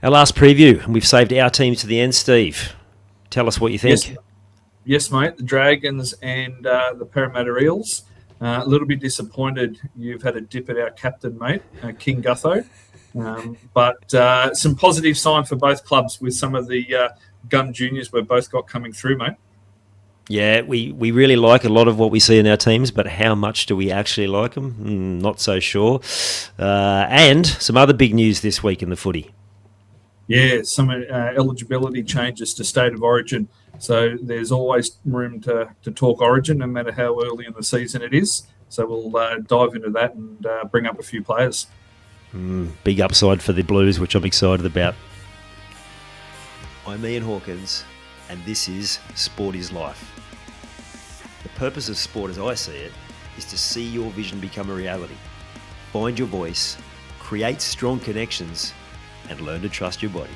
Our last preview, and we've saved our teams to the end, Steve. Tell us what you think. Yes, mate. The Dragons and the Parramatta Eels. A little bit disappointed you've had a dip at our captain, mate, King Gutho. But some positive sign for both clubs with some of the gun juniors we've both got coming through, mate. Yeah, we really like a lot of what we see in our teams, but how much do we actually like them? Not so sure. And some other big news this week in the footy. Yeah, some eligibility changes to state of origin. So there's always room to talk origin, no matter how early in the season it is. So we'll dive into that and bring up a few players. Big upside for the Blues, which I'm excited about. I'm Ian Hawkins, and this is Sport is Life. The purpose of sport, as I see it, is to see your vision become a reality. Find your voice, create strong connections, and learn to trust your body.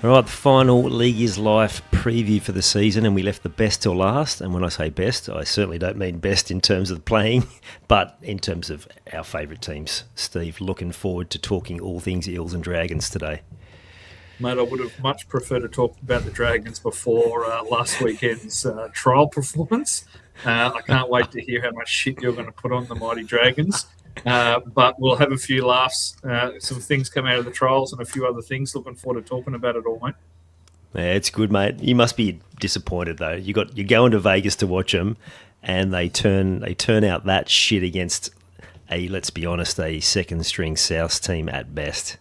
All right, the final League is Life preview for the season, and we left the best till last. And when I say best, I certainly don't mean best in terms of playing, but in terms of our favourite teams. Steve, looking forward to talking all things Eels and Dragons today. Mate, I would have much preferred to talk about the Dragons before last weekend's trial performance. I can't wait to hear how much shit you're going to put on the mighty Dragons. But we'll have a few laughs. Some things come out of the trials and a few other things. Looking forward to talking about it all, mate. Yeah, it's good, mate. You must be disappointed though. You're going to Vegas to watch them, and they turn out that shit against let's be honest, a second string South team at best.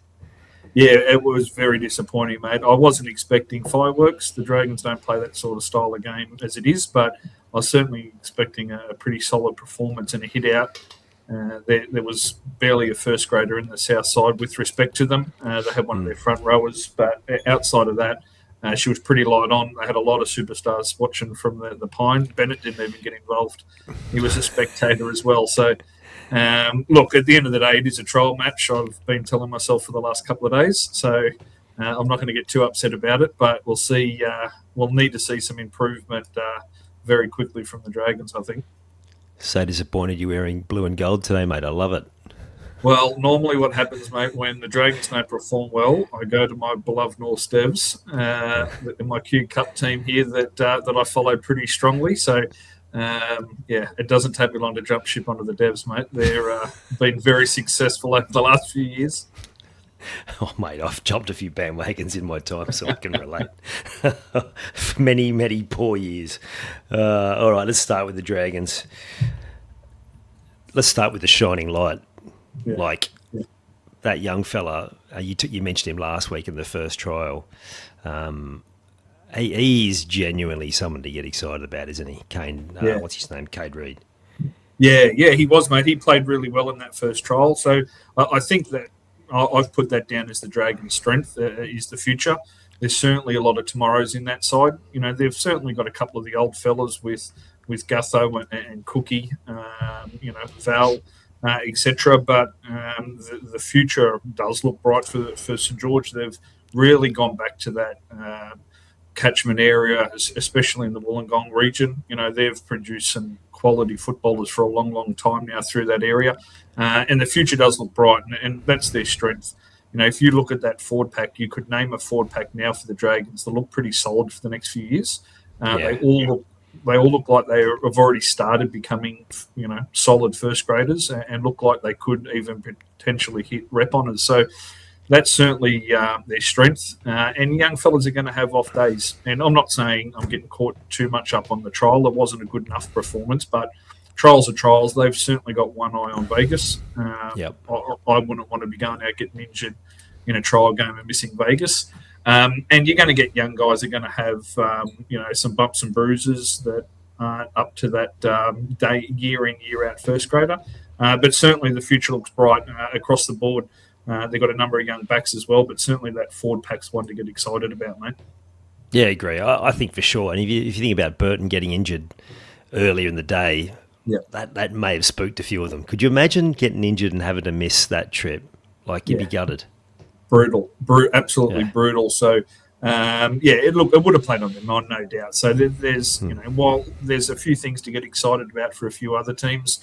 Yeah, it was very disappointing, mate. I wasn't expecting fireworks. The Dragons don't play that sort of style of game as it is, but I was certainly expecting a pretty solid performance and a hit out. There was barely a first grader in the south side with respect to them. They had one of their front rowers, but outside of that, she was pretty light on. They had a lot of superstars watching from the Pine. Barnett didn't even get involved. He was a spectator as well. So, look, at the end of the day, it is a trial match. I've been telling myself for the last couple of days. So I'm not going to get too upset about it, but we'll see. We'll need to see some improvement very quickly from the Dragons, I think. So disappointed you're wearing blue and gold today, mate. I love it. Well, normally what happens, mate, when the Dragons don't perform well, I go to my beloved North Devs, my Q Cup team here that I follow pretty strongly. So, it doesn't take me long to jump ship onto the Devs, mate. They're been very successful over the last few years. Oh, mate, I've jumped a few bandwagons in my time, so I can relate. Many, many poor years. All right, let's start with the Dragons. Let's start with the shining light. Yeah. That young fella, you mentioned him last week in the first trial. He's genuinely someone to get excited about, isn't he? What's his name? Cade Reid. Yeah, he was, mate. He played really well in that first trial. So I think that I've put that down as the Dragons' strength is the future. There's certainly a lot of tomorrows in that side. You know, they've certainly got a couple of the old fellas with Gutho and Cookie, Val, etc. But the future does look bright for St George. They've really gone back to that catchment area, especially in the Wollongong region. You know, they've produced some quality footballers for a long, long time now through that area. And the future does look bright, and that's their strength. You know, if you look at that forward pack, you could name a forward pack now for the Dragons that look pretty solid for the next few years. They all look like they have already started becoming, solid first graders and look like they could even potentially hit rep honours. So that's certainly their strength. And young fellas are going to have off days. And I'm not saying I'm getting caught too much up on the trial. It wasn't a good enough performance, but trials are trials. They've certainly got one eye on Vegas. Yep. I wouldn't want to be going out getting injured in a trial game and missing Vegas. And you're going to get young guys that are going to have, some bumps and bruises that aren't up to that year in, year out first grader. But certainly the future looks bright across the board. They've got a number of young backs as well, but certainly that forward pack's one to get excited about, mate. Yeah, I agree. I think for sure. And if you think about Burton getting injured earlier in the day, that may have spooked a few of them. Could you imagine getting injured and having to miss that trip? You'd be gutted. Brutal, absolutely brutal. So it would have played on their mind, no doubt. So there's, while there's a few things to get excited about for a few other teams,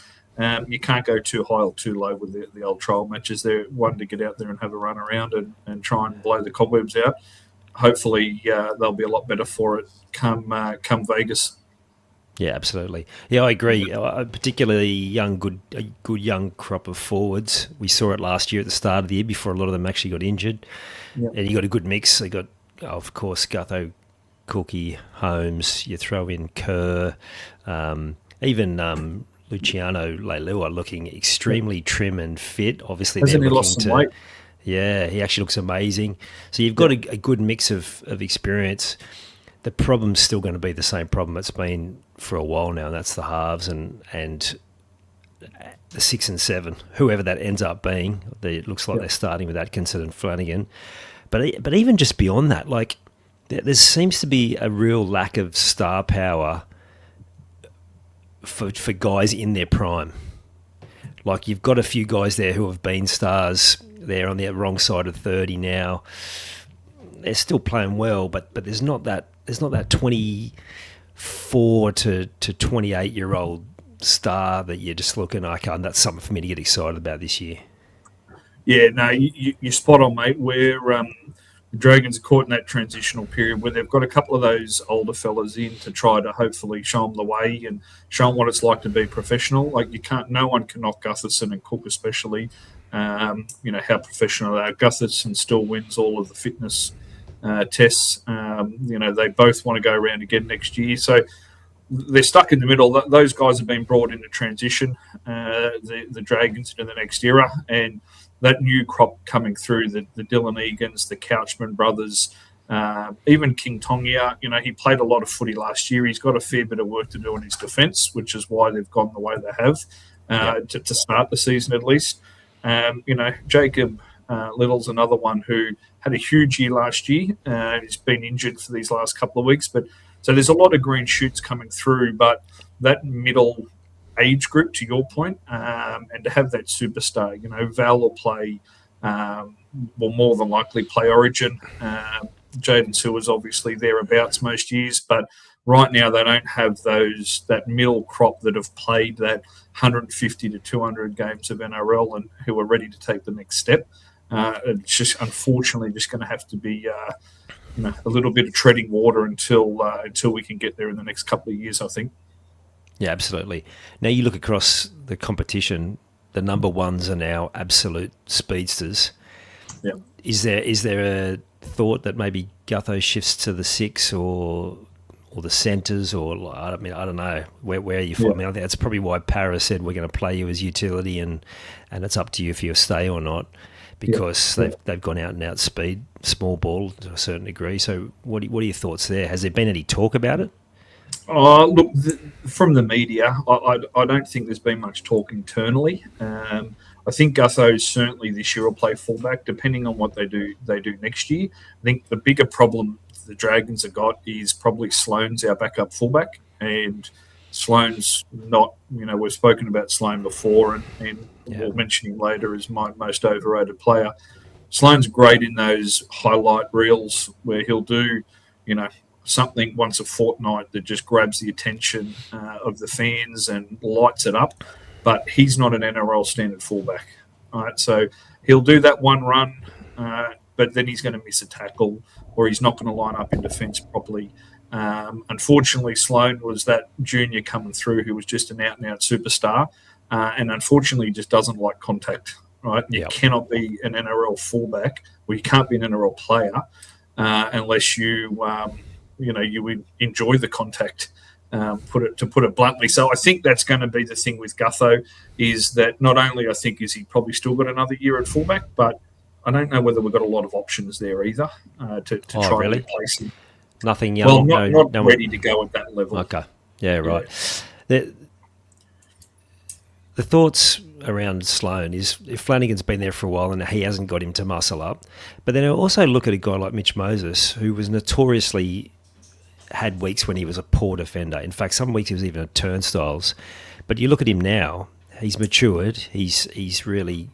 you can't go too high or too low with the old trial matches. They're one to get out there and have a run around and try and blow the cobwebs out. Hopefully, they'll be a lot better for it come Vegas. Yeah, absolutely. Yeah, I agree. Particularly a good young crop of forwards. We saw it last year at the start of the year before a lot of them actually got injured. Yep. And you got a good mix. They got, of course, Gutho, Cookie, Holmes. You throw in Kerr, even Luciano Leilua looking extremely trim and fit. Obviously, hasn't he lost some weight? Yeah, he actually looks amazing. So you've got a good mix of experience. The problem's still going to be the same problem it's been for a while now, and that's the halves and the 6 and 7, whoever that ends up being. It looks like they're starting with Atkinson and Flanagan. But even just beyond that, like there seems to be a real lack of star power for guys in their prime. Like you've got a few guys there who have been stars. They're on the wrong side of 30 now. They're still playing well, but there's not that 24 to 28-year-old star that you're just looking, okay, that's something for me to get excited about this year. Yeah, no, you're spot on, mate. Where the Dragons are caught in that transitional period where they've got a couple of those older fellas in to try to hopefully show them the way and show them what it's like to be professional. Like no one can knock Gutherson and Cook especially. How professional they are. Gutherson still wins all of the fitness tests. They both want to go around again next year. So they're stuck in the middle. Those guys have been brought into transition, the Dragons into the next era. And that new crop coming through, the Dylan Egans, the Couchman brothers, even King Tongia, he played a lot of footy last year. He's got a fair bit of work to do in his defence, which is why they've gone the way they have to start the season at least. Jacob Little's another one who had a huge year last year. He's been injured for these last couple of weeks. So there's a lot of green shoots coming through, but that middle age group, to your point, and to have that superstar, Val will play, will more than likely play Origin. Jaden Sewer's obviously thereabouts most years, but right now they don't have that middle crop that have played that 150 to 200 games of NRL and who are ready to take the next step. It's just unfortunately just going to have to be a little bit of treading water until we can get there in the next couple of years, I think. Yeah, absolutely. Now you look across the competition, the number ones are now absolute speedsters. Yeah. Is there a thought that maybe Gutho shifts to the 6 or the centres, or I don't know where are you from? I think that's probably why Parra said we're going to play you as utility, and it's up to you if you stay or not, because they've gone out and out speed small ball to a certain degree. So what are your thoughts there? Has there been any talk about it? Look, from the media, I don't think there's been much talk internally. I think Gutho certainly this year will play fullback, depending on what they do next year. I think the bigger problem the Dragons have got is probably Sloane's our backup fullback, and Sloane's not. We've spoken about Sloane before, and we'll mention him later as my most overrated player. Sloane's great in those highlight reels where he'll do, something once a fortnight that just grabs the attention of the fans and lights it up. But he's not an NRL standard fullback. Right? So he'll do that one run, but then he's going to miss a tackle or he's not going to line up in defence properly. Unfortunately, Sloane was that junior coming through who was just an out-and-out superstar, and unfortunately he just doesn't like contact. Right? You cannot be an NRL fullback, or you can't be an NRL player unless you enjoy the contact, to put it bluntly. So I think that's going to be the thing with Gutho, is that not only I think is he probably still got another year at fullback, but I don't know whether we've got a lot of options there either to try and replace him. Nothing young? Well, not ready to go at that level. Okay. Yeah, right. Yeah. The thoughts around Sloane is if Flanagan's been there for a while and he hasn't got him to muscle up. But then I also look at a guy like Mitch Moses, who was notoriously had weeks when he was a poor defender. In fact, some weeks he was even at turnstiles. But you look at him now, he's matured. He's really,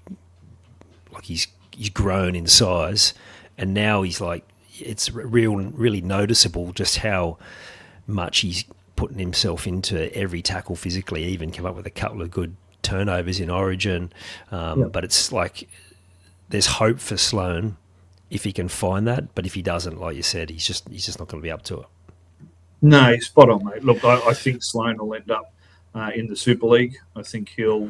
like, he's grown in size. And now he's like, it's really noticeable just how much he's putting himself into every tackle physically. Even come up with a couple of good turnovers in Origin, but it's like there's hope for Sloan if he can find that. But if he doesn't, like you said, he's just not going to be up to it. No, spot on, mate. Look, I think Sloan will end up in the Super League. I think he'll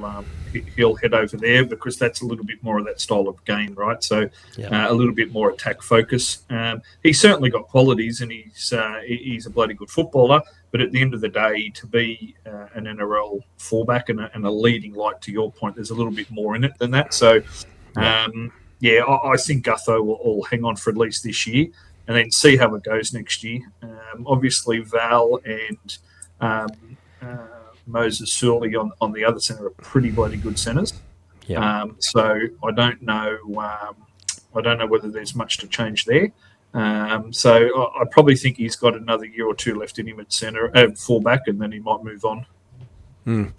head over there because that's a little bit more of that style of game, right? So a little bit more attack focus. He's certainly got qualities, and he's a bloody good footballer. But at the end of the day, to be an NRL fullback and a leading light, to your point, there's a little bit more in it than that. So, I think Gutho will hang on for at least this year and then see how it goes next year. Obviously, Val and Moses Surley on the other centre are pretty bloody good centres. So I don't know whether there's much to change there. So I probably think he's got another year or two left in him at centre, fullback, and then he might move on.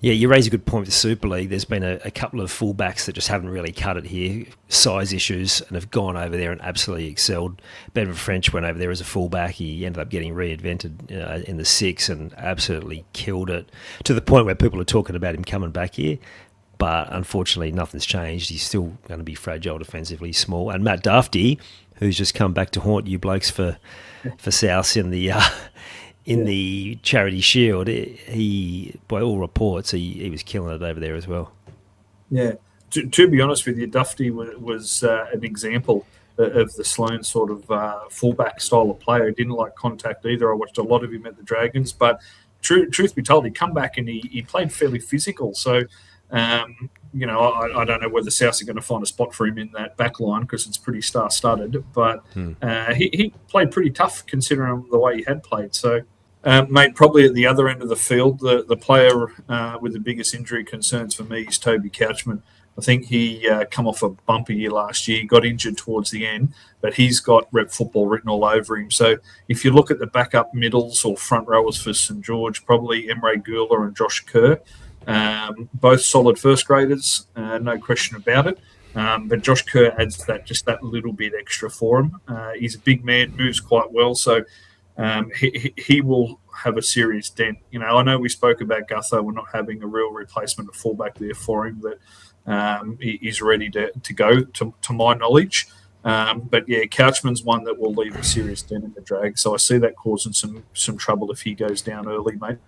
Yeah, you raise a good point with the Super League. There's been a couple of fullbacks that just haven't really cut it here, size issues, and have gone over there and absolutely excelled. Bevan French went over there as a fullback. He ended up getting reinvented in the six and absolutely killed it, to the point where people are talking about him coming back here. But unfortunately, nothing's changed. He's still going to be fragile defensively, small. And Matt Dafty, who's just come back to haunt you blokes for South in the Charity Shield, he, by all reports, he was killing it over there as well. Yeah. To be honest with you, Dufty was an example of the Sloan sort of fullback style of player. He didn't like contact either. I watched a lot of him at the Dragons, but truth be told, he come back and he played fairly physical. So, I don't know whether South are going to find a spot for him in that back line because it's pretty star-studded, but he played pretty tough considering the way he had played. So, mate, probably at the other end of the field, the player with the biggest injury concerns for me is Toby Couchman. I think he come off a bumper year last year, got injured towards the end, but he's got rep football written all over him. So if you look at the backup middles or front rowers for St George, probably Emre Gula and Josh Kerr, both solid first graders, no question about it. But Josh Kerr adds just that little bit extra for him. He's a big man, moves quite well, so he will have a serious dent. I know we spoke about Gutho. We're not having a real replacement of fullback there for him, but he's ready to go, to my knowledge. But yeah, Couchman's one that will leave a serious dent in the drag. So I see that causing some trouble if he goes down early, mate.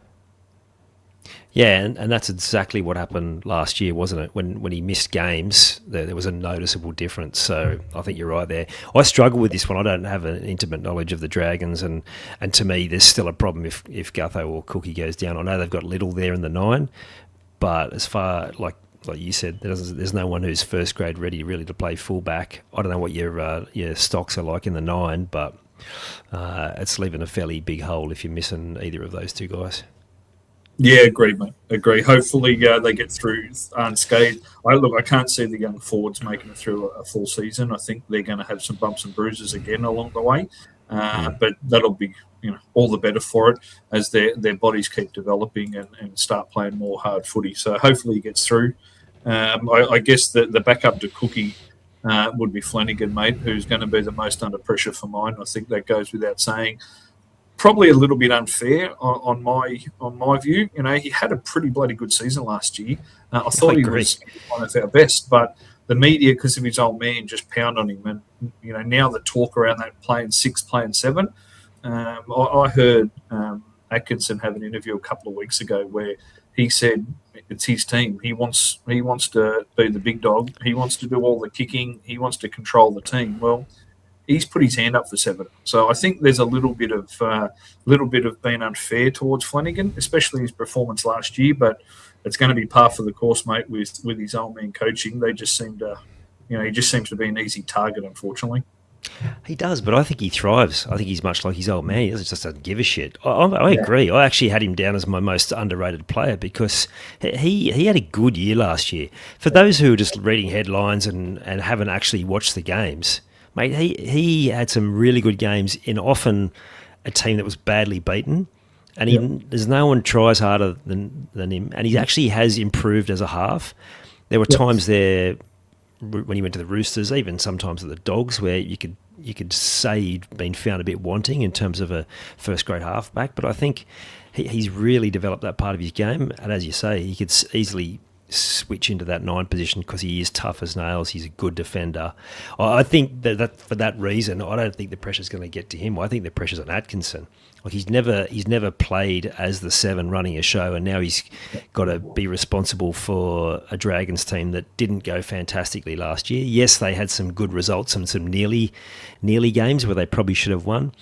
Yeah, and that's exactly what happened last year, wasn't it? When he missed games, there was a noticeable difference. So I think you're right there. I struggle with this one. I don't have an intimate knowledge of the Dragons, and to me, there's still a problem if Gutho or Cookie goes down. I know they've got Little there in the 9, but as far like you said, there's no one who's first grade ready really to play fullback. I don't know what your stocks are like in the 9, but it's leaving a fairly big hole if you're missing either of those two guys. Yeah, agree, mate. Agree. Hopefully they get through unscathed. I can't see the young forwards making it through a full season. I think they're going to have some bumps and bruises again along the way. But that'll be all the better for it as their bodies keep developing and start playing more hard footy. So hopefully he gets through. I guess the backup to Cookie would be Flanagan, mate, who's going to be the most under pressure for mine. I think that goes without saying. Probably a little bit unfair on my view. He had a pretty bloody good season last year. I thought he was one of our best, but the media, because of his old man, just pound on him. And now the talk around that playing 6, playing 7. I heard Atkinson have an interview a couple of weeks ago where he said it's his team. He wants to be the big dog. He wants to do all the kicking. He wants to control the team. Well, he's put his hand up for 7. So I think there's a little bit of being unfair towards Flanagan, especially his performance last year. But it's going to be par for the course, mate, with his old man coaching. They just seem to, he just seems to be an easy target, unfortunately. He does, but I think he thrives. I think he's much like his old man. He just doesn't give a shit. I agree. I actually had him down as my most underrated player because he had a good year last year. For those who are just reading headlines and haven't actually watched the games, mate, he had some really good games in often a team that was badly beaten, and there's no one tries harder than him, and he actually has improved as a half. There were times there when he went to the Roosters, even sometimes at the Dogs, where you could say he'd been found a bit wanting in terms of a first-grade halfback, but I think he's really developed that part of his game. And as you say, he could easily switch into that 9 position because he is tough as nails. He's a good defender. I think that for that reason, I don't think the pressure's going to get to him. I think the pressure's on Atkinson. Like he's never played as the 7 running a show, and now he's got to be responsible for a Dragons team that didn't go fantastically last year. Yes, they had some good results and some nearly games where they probably should have won.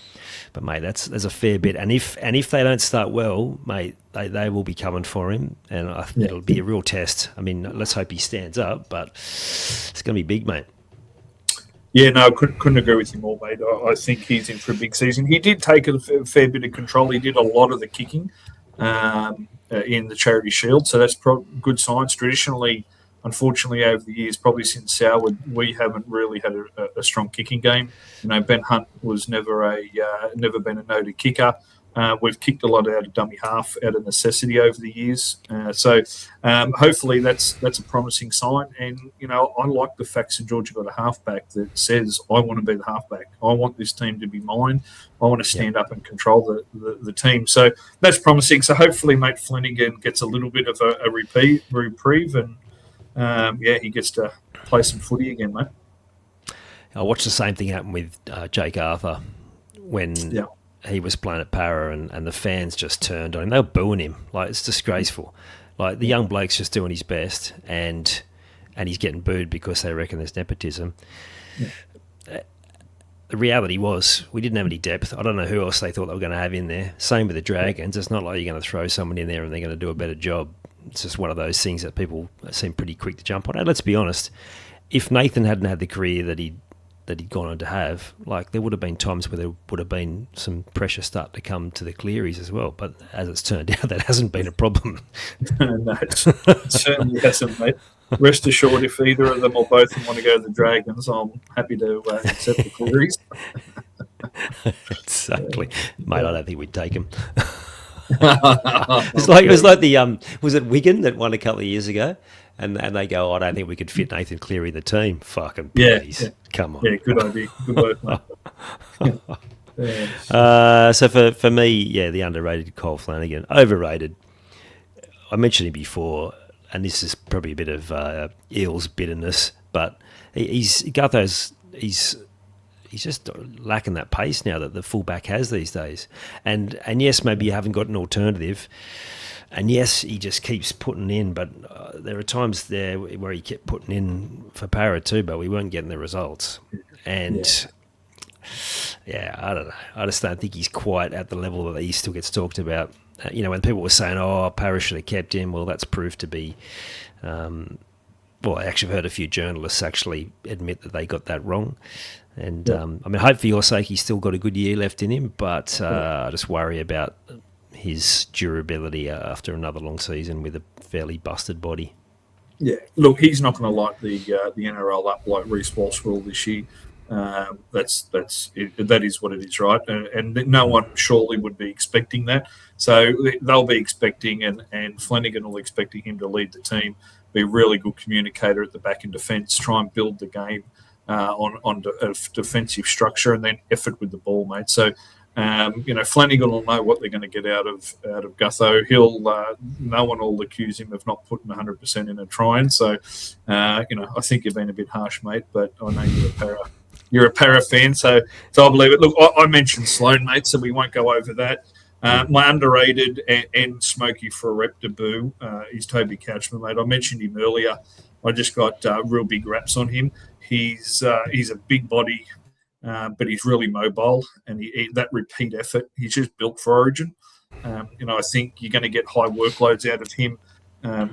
But mate, there's a fair bit, and if they don't start well, mate, they will be coming for him, and it'll be a real test. I mean, let's hope he stands up, but it's going to be big, mate. Yeah, no, couldn't agree with you more, mate. I think he's in for a big season. He did take a fair bit of control. He did a lot of the kicking in the Charity Shield, so that's good signs. Traditionally, unfortunately, over the years, probably since Sauer, we haven't really had a strong kicking game. You know, Ben Hunt was never been a noted kicker. We've kicked a lot out of dummy half out of necessity over the years. So hopefully that's a promising sign. And, you know, I like the fact St George got a halfback that says, I want to be the halfback. I want this team to be mine. I want to stand up and control the team. So that's promising. So hopefully, mate, Flanagan gets a little bit of a reprieve and, he gets to play some footy again, mate. I watched the same thing happen with Jake Arthur when he was playing at Para and the fans just turned on him. They were booing him. Like, it's disgraceful. Like, the young bloke's just doing his best and he's getting booed because they reckon there's nepotism. Yeah. The reality was we didn't have any depth. I don't know who else they thought they were going to have in there. Same with the Dragons. It's not like you're going to throw someone in there and they're going to do a better job. It's just one of those things that people seem pretty quick to jump on. And let's be honest, if Nathan hadn't had the career that he'd gone on to have, like, there would have been times where there would have been some pressure start to come to the Clearys as well. But as it's turned out, that hasn't been a problem. No, it certainly hasn't, mate. Rest assured, if either of them or both of them want to go to the Dragons, I'm happy to accept the Clearys. Exactly. Mate, I don't think we'd take him. It was like the was it Wigan that won a couple of years ago, and they go, I don't think we could fit Nathan Cleary in the team. Fucking please, come on. Yeah, good idea. Good work, mate. So for me, the underrated Cole Flanagan, overrated. I mentioned him before, and this is probably a bit of Eels bitterness, but he's just lacking that pace now that the fullback has these days. And yes, maybe you haven't got an alternative. And yes, he just keeps putting in, but there are times there where he kept putting in for Para too, but we weren't getting the results. And I don't know. I just don't think he's quite at the level that he still gets talked about. When people were saying, Para should have kept him, well, that's proved to be... I actually heard a few journalists actually admit that they got that wrong. And, hope for your sake, he's still got a good year left in him, but I just worry about his durability after another long season with a fairly busted body. Yeah, look, he's not going to light the NRL up like Reece Walsh will this year. That is what it is, right? And no one surely would be expecting that. So they'll be expecting, and Flanagan will expecting him to lead the team, be a really good communicator at the back in defence, try and build the game on defensive structure, and then effort with the ball, mate. So, Flanagan will know what they're going to get out of Gutho. No one will accuse him of not putting 100% in a try. So, I think you've been a bit harsh, mate. But I know you're a Para fan, so I believe it. Look, I mentioned Sloan, mate, so we won't go over that. My underrated and smoky for a rep debut is Toby Couchman, mate. I mentioned him earlier. I just got real big raps on him. He's a big body, but he's really mobile, and that repeat effort, he's just built for Origin. I think you're going to get high workloads out of him.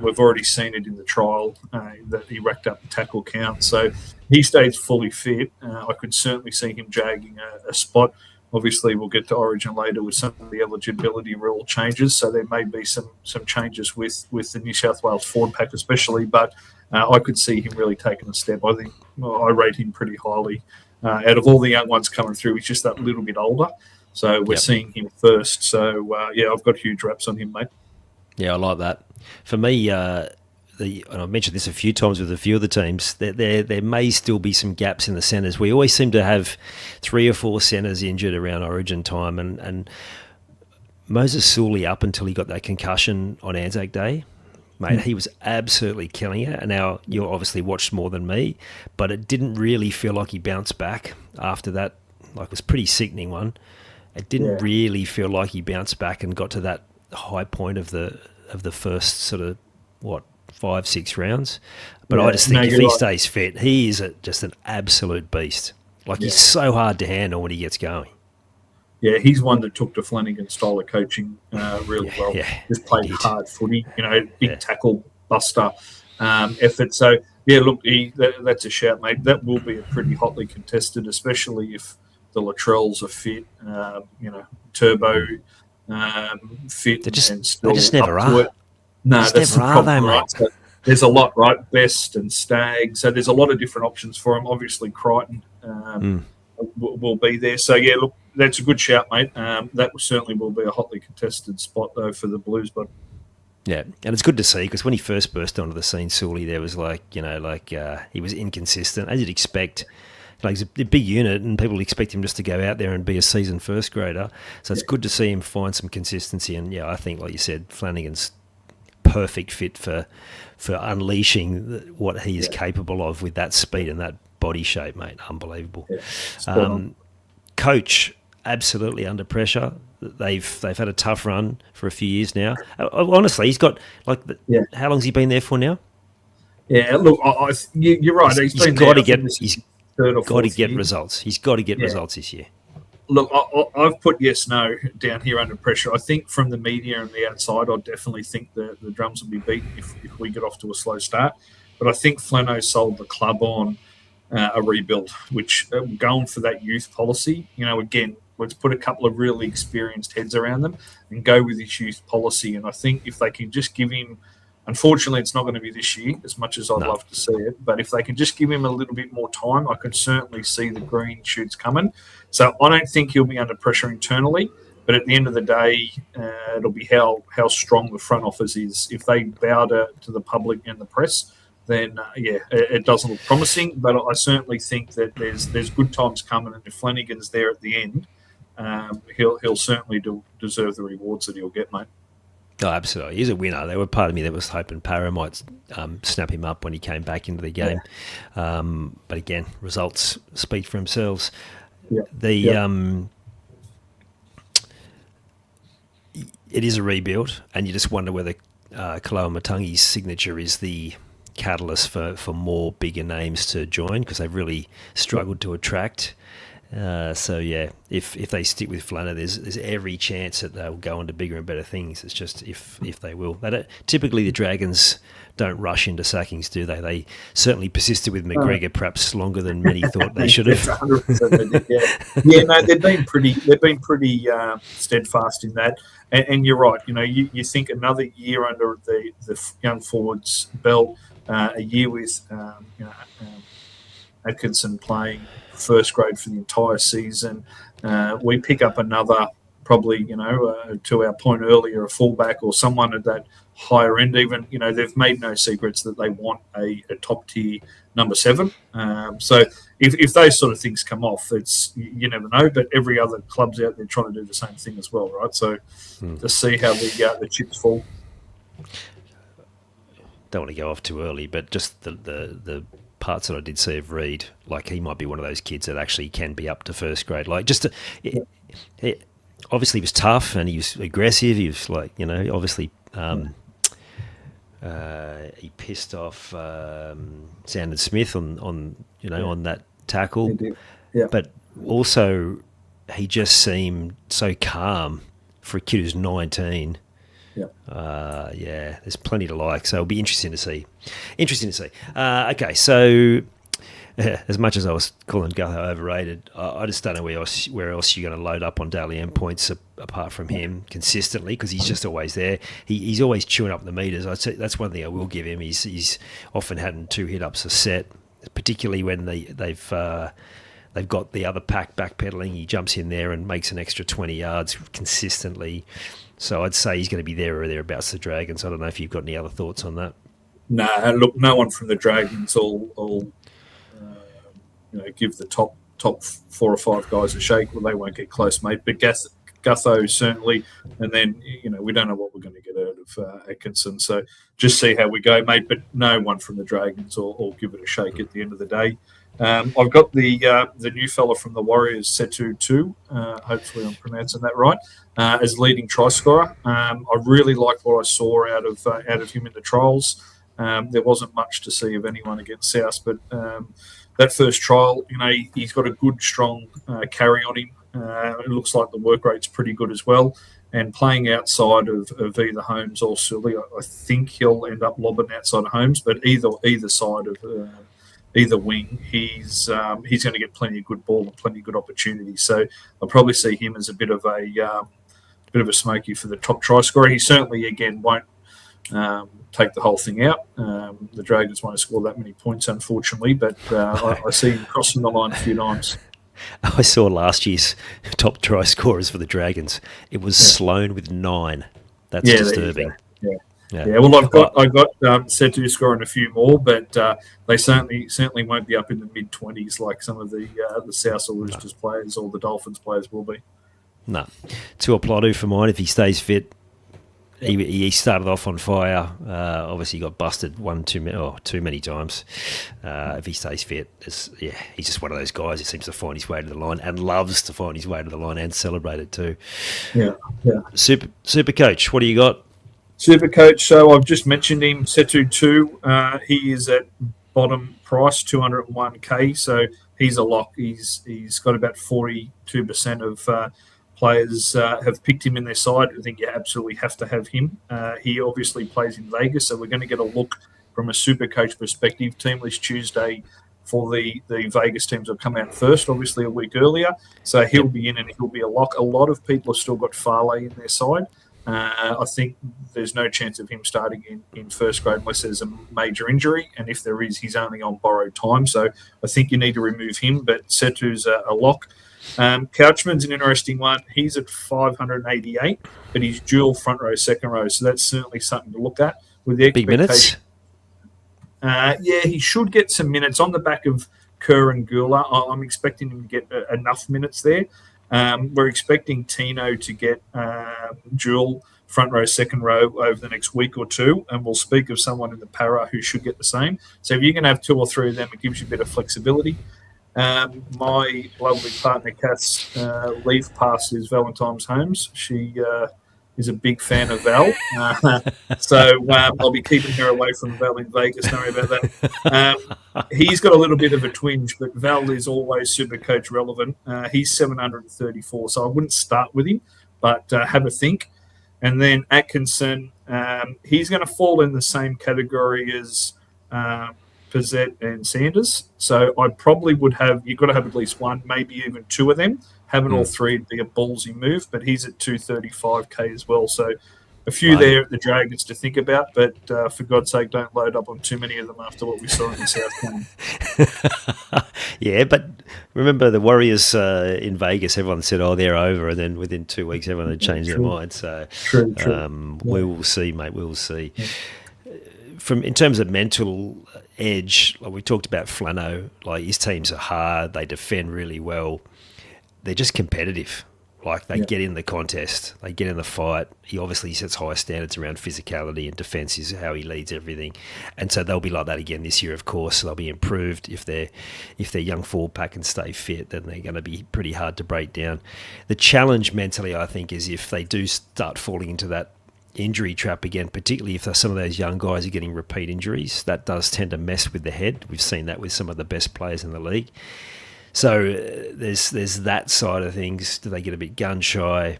We've already seen it in the trial that he racked up the tackle count. So he stays fully fit. I could certainly see him jagging a spot. Obviously, we'll get to Origin later with some of the eligibility rule changes, so there may be some changes with the New South Wales forward pack especially, but I could see him really taking a step. I think I rate him pretty highly. Out of all the young ones coming through, he's just that little bit older, so we're seeing him first. So, I've got huge raps on him, mate. Yeah, I like that. For me, and I've mentioned this a few times with a few of the teams, there may still be some gaps in the centres. We always seem to have 3 or 4 centres injured around Origin time, and Moses Sully, up until he got that concussion on Anzac Day, mate, he was absolutely killing it. And now you obviously watched more than me, but it didn't really feel like he bounced back after that. Like, it was a pretty sickening one. It didn't really feel like he bounced back and got to that high point of the first sort of 5-6 rounds. But I just think if he stays fit, he is just an absolute beast. Like, he's so hard to handle when he gets going. Yeah, he's one that took to Flanagan's style of coaching really well. Yeah, just played hard footy, big tackle buster effort. So look, that's a shout, mate. That will be a pretty hotly contested, especially if the Latrells are fit. Turbo fit. They just never are. No, that's the problem, right? So there's a lot, right? Best and Stag. So there's a lot of different options for him. Obviously, Crichton will be there. So, look, that's a good shout, mate. That certainly will be a hotly contested spot, though, for the Blues. But yeah, and it's good to see, because when he first burst onto the scene, Sully, there was he was inconsistent, as you'd expect. Like, he's a big unit, and people expect him just to go out there and be a seasoned first grader. So it's good to see him find some consistency. And I think, like you said, Flanagan's perfect fit for unleashing what he is capable of with that speed and that body shape, mate. Unbelievable. Coach, absolutely under pressure. They've had a tough run for a few years now. Honestly, he's got how long's he been there for now? Yeah, look, you're right. He's got to get results. He's got to get results this year. Look, I've put yes, no down here under pressure. I think from the media and the outside, I definitely think the Drums will be beaten if we get off to a slow start. But I think Flano sold the club on a rebuild, which going for that youth policy. Again, let's put a couple of really experienced heads around them and go with this youth policy. And I think if they can just give him, unfortunately, it's not going to be this year as much as I'd love to see it, but if they can just give him a little bit more time, I can certainly see the green shoots coming. So I don't think he'll be under pressure internally, but at the end of the day, it'll be how strong the front office is. If they bow to the public and the press, then it doesn't look promising. But I certainly think that there's good times coming, and if Flanagan's there at the end, he'll certainly deserve the rewards that he'll get, mate. Oh, absolutely. He's a winner. There were part of me that was hoping Parra might snap him up when he came back into the game. Yeah. But again, results speak for themselves. Yeah. It is a rebuild, and you just wonder whether Kaloa Matangi's signature is the catalyst for more bigger names to join, because they've really struggled to attract. If they stick with Flana, there's every chance that they'll go on to bigger and better things. It's just if they will. Typically, the Dragons don't rush into sackings, do they? They certainly persisted with McGregor, perhaps longer than many thought they should have. 100%. No, they've been pretty steadfast in that. And you're right. You think another year under the young forwards belt, a year with Atkinson playing first grade for the entire season. We pick up another, probably, to our point earlier, a fullback or someone at that higher end even. They've made no secrets that they want a top tier number 7. So if those sort of things come off, you never know. But every other club's out there trying to do the same thing as well, right? So to see how the chips fall. Don't want to go off too early, but just the parts that I did see of Reed, like, he might be one of those kids that actually can be up to first grade. Like, obviously he was tough and he was aggressive. He was obviously he pissed off Sandon Smith on that tackle. Yeah. But also he just seemed so calm for a kid who's 19. There's plenty to like, so it'll be interesting to see. Okay, so as much as I was calling Gutho overrated, I just don't know where else you're going to load up on Daly M points apart from him consistently, because he's just always there. He's always chewing up the meters. I'd say that's one thing I will give him. He's often had 2 hit-ups a set, particularly when they've got the other pack backpedaling. He jumps in there and makes an extra 20 yards consistently. So I'd say he's going to be there or thereabouts, the Dragons. I don't know if you've got any other thoughts on that. Nah, look, no one from the Dragons will give the top 4 or 5 guys a shake. Well, they won't get close, mate. But Gutho certainly, and then we don't know what we're going to get out of Atkinson. So just see how we go, mate. But no one from the Dragons will give it a shake at the end of the day. I've got the new fella from the Warriors, Setu 2. Hopefully I'm pronouncing that right. As leading try scorer. I really like what I saw out of him in the trials. There wasn't much to see of anyone against South, but that first trial, he's got a good, strong carry on him. It looks like the work rate's pretty good as well. And playing outside of either Holmes or Sully, I think he'll end up lobbing outside of Holmes, but either side of either wing, he's going to get plenty of good ball and plenty of good opportunities. So I'll probably see him as a bit of a smoky for the top try scorer. He certainly, again, won't take the whole thing out. The Dragons won't score that many points, unfortunately, but I see him crossing the line a few times. I saw last year's top try scorers for the Dragons. It was Sloane with 9. That's disturbing. Yeah. Well, I've got Setu scoring a few more, but they certainly won't be up in the mid-20s like some of the South or Roosters players or the Dolphins players will be. No. Tuaplotu for mine, if he stays fit. He started off on fire. Obviously, got busted too many times. If he stays fit, he's just one of those guys who seems to find his way to the line and loves to find his way to the line and celebrate it too. Yeah. Super coach, what do you got? SuperCoach, so I've just mentioned him, Setu 2. He is at bottom price, 201k, so he's a lock. He's got about 42% of players have picked him in their side. I think you absolutely have to have him. He obviously plays in Vegas, so we're going to get a look from a SuperCoach perspective. Team list Tuesday for the Vegas teams will come out first, obviously a week earlier. So he'll be in and he'll be a lock. A lot of people have still got Farley in their side. I think there's no chance of him starting in first grade unless there's a major injury, and if there is, he's only on borrowed time. So I think you need to remove him, but Setu's a lock. Couchman's an interesting one. He's at 588, but he's dual front row, second row, so that's certainly something to look at. With the big minutes? He should get some minutes on the back of Kerr and Gula. I'm expecting him to get enough minutes there. We're expecting Tino to get dual front row, second row over the next week or two, and we'll speak of someone in the para who should get the same. So if you can have 2 or 3 of them, it gives you a bit of flexibility. My lovely partner, Kath's leaf pass is Valentine's Holmes. She is a big fan of Val. So I'll be keeping her away from Val in Vegas. Don't worry about that. He's got a little bit of a twinge, but Val is always SuperCoach relevant. He's 734, so I wouldn't start with him, but have a think. And then Atkinson, he's going to fall in the same category as Pizzette and Sanders. So I probably would have, you've got to have at least one, maybe even 2 of them. Having all 3 would be a ballsy move, but he's at 235k as well. So a few there at the Dragons to think about, but for God's sake, don't load up on too many of them after what we saw in the South game. Yeah, but remember the Warriors in Vegas, everyone said, they're over, and then within 2 weeks, everyone had changed their mind. So true. We will see, mate, we will see. Yeah. In terms of mental edge, like we talked about Flano, like his teams are hard, they defend really well. They're just competitive. Like they get in the contest, they get in the fight. He obviously sets high standards around physicality, and defence is how he leads everything. And so they'll be like that again this year, of course. So they'll be improved. If their young forward pack can stay fit, then they're going to be pretty hard to break down. The challenge mentally, I think, is if they do start falling into that injury trap again, particularly if some of those young guys are getting repeat injuries, that does tend to mess with the head. We've seen that with some of the best players in the league. So there's that side of things. Do they get a bit gun shy?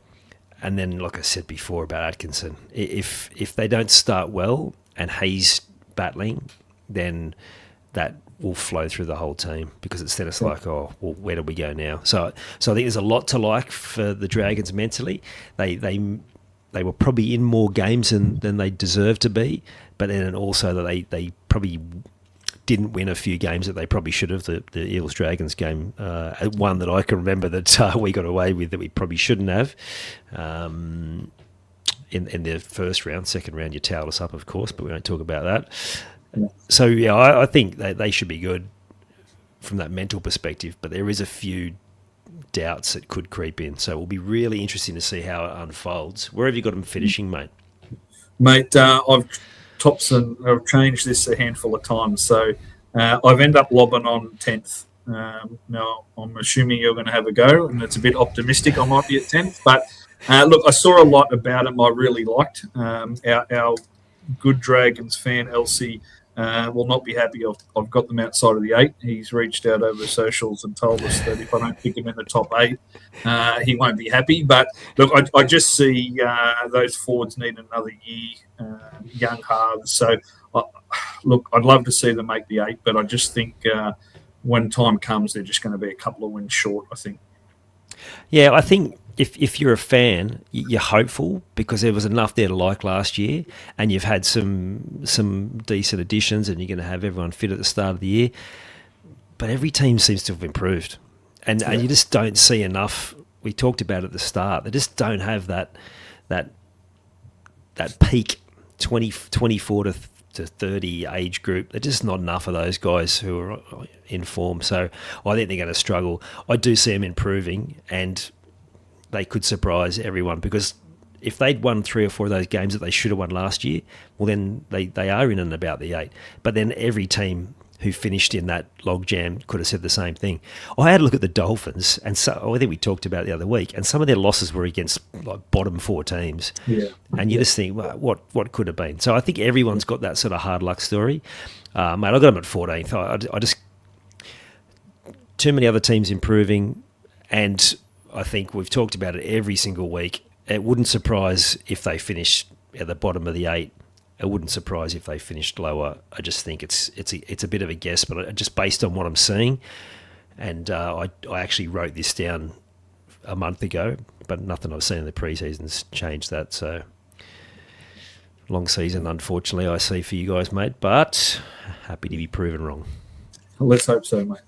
And then, like I said before about Atkinson, if they don't start well and he's battling, then that will flow through the whole team, because it's like, where do we go now? So I think there's a lot to like for the Dragons mentally. They were probably in more games than they deserve to be, but then also that they probably didn't win a few games that they probably should have. The Eels-Dragons game, one that I can remember that we got away with that we probably shouldn't have. In the first round, second round, you towed us up, of course, but we won't talk about that. So, yeah, I think they should be good from that mental perspective, but there is a few doubts that could creep in. So it will be really interesting to see how it unfolds. Where have you got them finishing, mate? Mate, I've changed this a handful of times. So I've ended up lobbing on 10th. Now, I'm assuming you're going to have a go, and it's a bit optimistic. I might be at 10th. But look, I saw a lot about him I really liked. Our good Dragons fan, Elsie, will not be happy. I've got them outside of the 8. He's reached out over socials and told us that if I don't pick him in the top 8, he won't be happy. But look, I just see those forwards need another year, young halves. So, look, I'd love to see them make the 8, but I just think when time comes, they're just going to be a couple of wins short, I think. Yeah, I think if you're a fan, you're hopeful because there was enough there to like last year, and you've had some decent additions, and you're going to have everyone fit at the start of the year. But every team seems to have improved, and you just don't see enough. We talked about at the start; they just don't have that peak 24 to 30 age group. There's just not enough of those guys who are in form. So I think they're going to struggle. I do see them improving, and they could surprise everyone because if they'd won 3 or 4 of those games that they should have won last year, well, then they are in and about the 8. But then every team who finished in that logjam could have said the same thing. I had a look at the Dolphins, and so I think we talked about it the other week, and some of their losses were against like bottom 4 teams. Yeah. And you just think, well, what could have been? So I think everyone's got that sort of hard luck story. Mate, I got them at 14th. I just too many other teams improving, and I think we've talked about it every single week. It wouldn't surprise if they finished at the bottom of the 8. It wouldn't surprise if they finished lower. I just think it's a bit of a guess, but just based on what I'm seeing, and I actually wrote this down a month ago, but nothing I've seen in the pre-season's changed that. So long season, unfortunately, I see for you guys, mate, but happy to be proven wrong. Let's hope so, mate.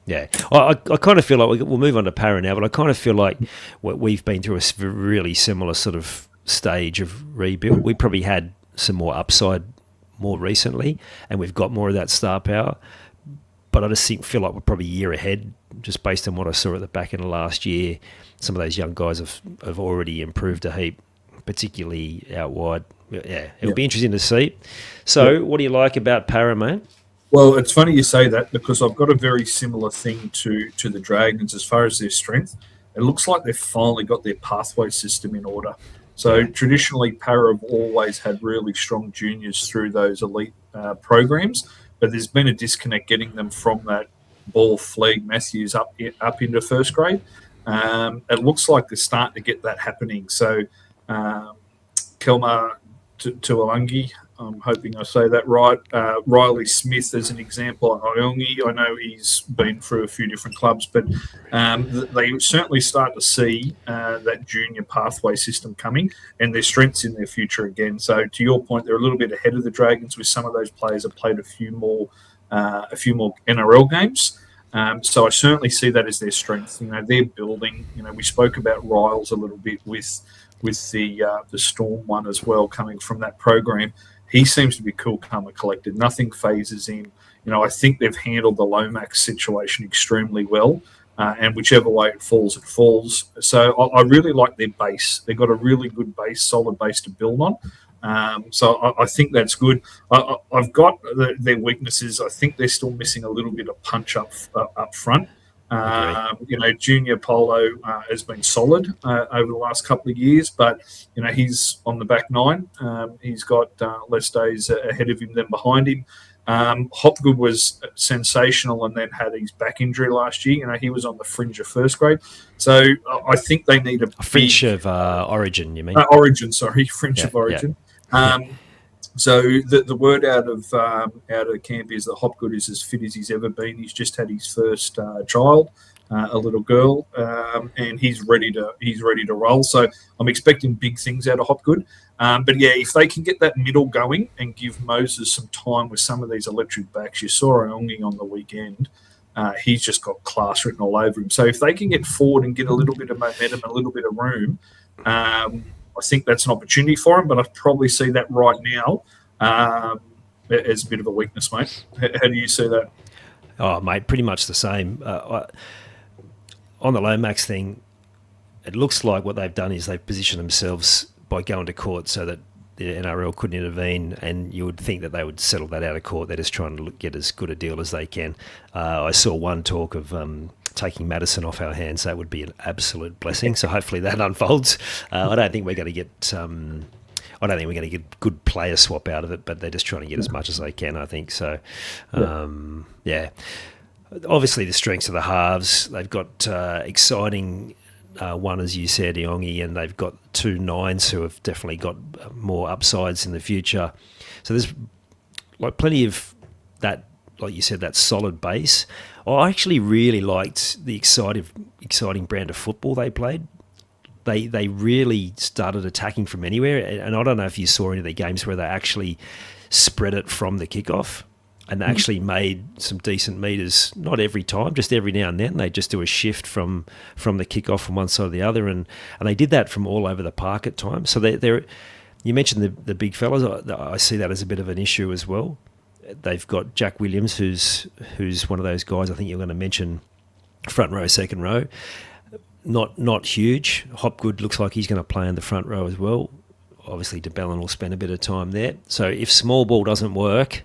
Yeah, I kind of feel like we'll move on to Para now, but I kind of feel like we've been through a really similar sort of stage of rebuild. We probably had some more upside more recently, and we've got more of that star power. But I just feel like we're probably a year ahead, just based on what I saw at the back end of last year. Some of those young guys have already improved a heap, particularly out wide. Yeah, it'll be interesting to see. So, what do you like about Para, mate? Well, it's funny you say that because I've got a very similar thing to the Dragons as far as their strength. It looks like they've finally got their pathway system in order. So traditionally, Para have always had really strong juniors through those elite programs, but there's been a disconnect getting them from that Ball, Flegg, Matthews up into first grade. It looks like they're starting to get that happening. So Kelma Tuolangi, I'm hoping I say that right. Riley Smith, as an example, Iongi. I know he's been through a few different clubs, but they certainly start to see that junior pathway system coming and their strengths in their future again. So, to your point, they're a little bit ahead of the Dragons with some of those players have played a few more NRL games. So I certainly see that as their strength. You know, they're building. You know, we spoke about Ryles a little bit with the Storm one as well, coming from that program. He seems to be cool, calm, and collected. Nothing phases him. You know, I think they've handled the Lomax situation extremely well, and whichever way it falls, it falls. So I really like their base. They've got a really good base, solid base to build on. So I think that's good. I've got their weaknesses. I think they're still missing a little bit of punch up front. You know, Junior Polo has been solid over the last couple of years, but you know he's on the back 9. He's got less days ahead of him than behind him. Hopgood was sensational and then had his back injury last year. You know, he was on the fringe of first grade. So I think they need a fringe of Origin. You mean Origin? Sorry, fringe of Origin. Yeah. So the word out of camp is that Hopgood is as fit as he's ever been. He's just had his first child, a little girl, and he's ready to roll. So I'm expecting big things out of Hopgood. But yeah, if they can get that middle going and give Moses some time with some of these electric backs, you saw Iongi on the weekend. He's just got class written all over him. So if they can get forward and get a little bit of momentum, a little bit of room. I think that's an opportunity for him, but I probably see that right now as a bit of a weakness, mate. How do you see that? Oh, mate, pretty much the same. On the Lomax thing, it looks like what they've done is they've positioned themselves by going to court so that the NRL couldn't intervene, and you would think that they would settle that out of court. They're just trying to get as good a deal as they can. I saw one talk of taking Madison off our hands. That would be an absolute blessing. So hopefully that unfolds. I don't think we're going to get. I don't think we're going to get good player swap out of it, but they're just trying to get as much as they can, I think. So, yeah. Obviously, the strengths of the halves. They've got exciting one, as you said, Iongi, and they've got 2 9s who have definitely got more upsides in the future. So there's like plenty of that, like you said, that solid base. I actually really liked the exciting brand of football they played. They really started attacking from anywhere, and I don't know if you saw any of the games where they actually spread it from the kickoff, and they actually made some decent meters. Not every time, just every now and then. They just do a shift from the kickoff from one side to the other, and they did that from all over the park at times. So they're you mentioned the big fellas. I see that as a bit of an issue as well. They've got Jack Williams, who's one of those guys I think you're going to mention, front row, second row. Not huge. Hopgood looks like he's going to play in the front row as well. Obviously, DeBellin will spend a bit of time there. So if small ball doesn't work,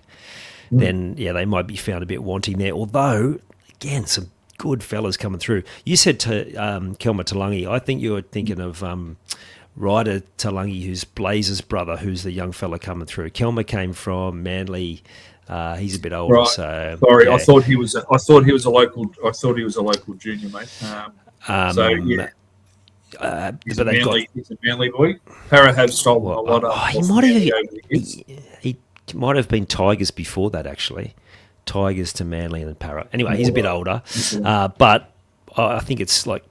then, yeah, they might be found a bit wanting there. Although, again, some good fellas coming through. You said to Kelma Talangi, I think you were thinking of Ryder Talangi, who's Blazer's brother, who's the young fella coming through. Kelma came from Manly. He's a bit older. Right. So sorry, yeah. I thought he was a local junior, mate. He's a Manly boy. Para have stolen a lot of. He might have been Tigers before that, actually. Tigers to Manly and Para. Anyway, he's a bit older, but I think it's like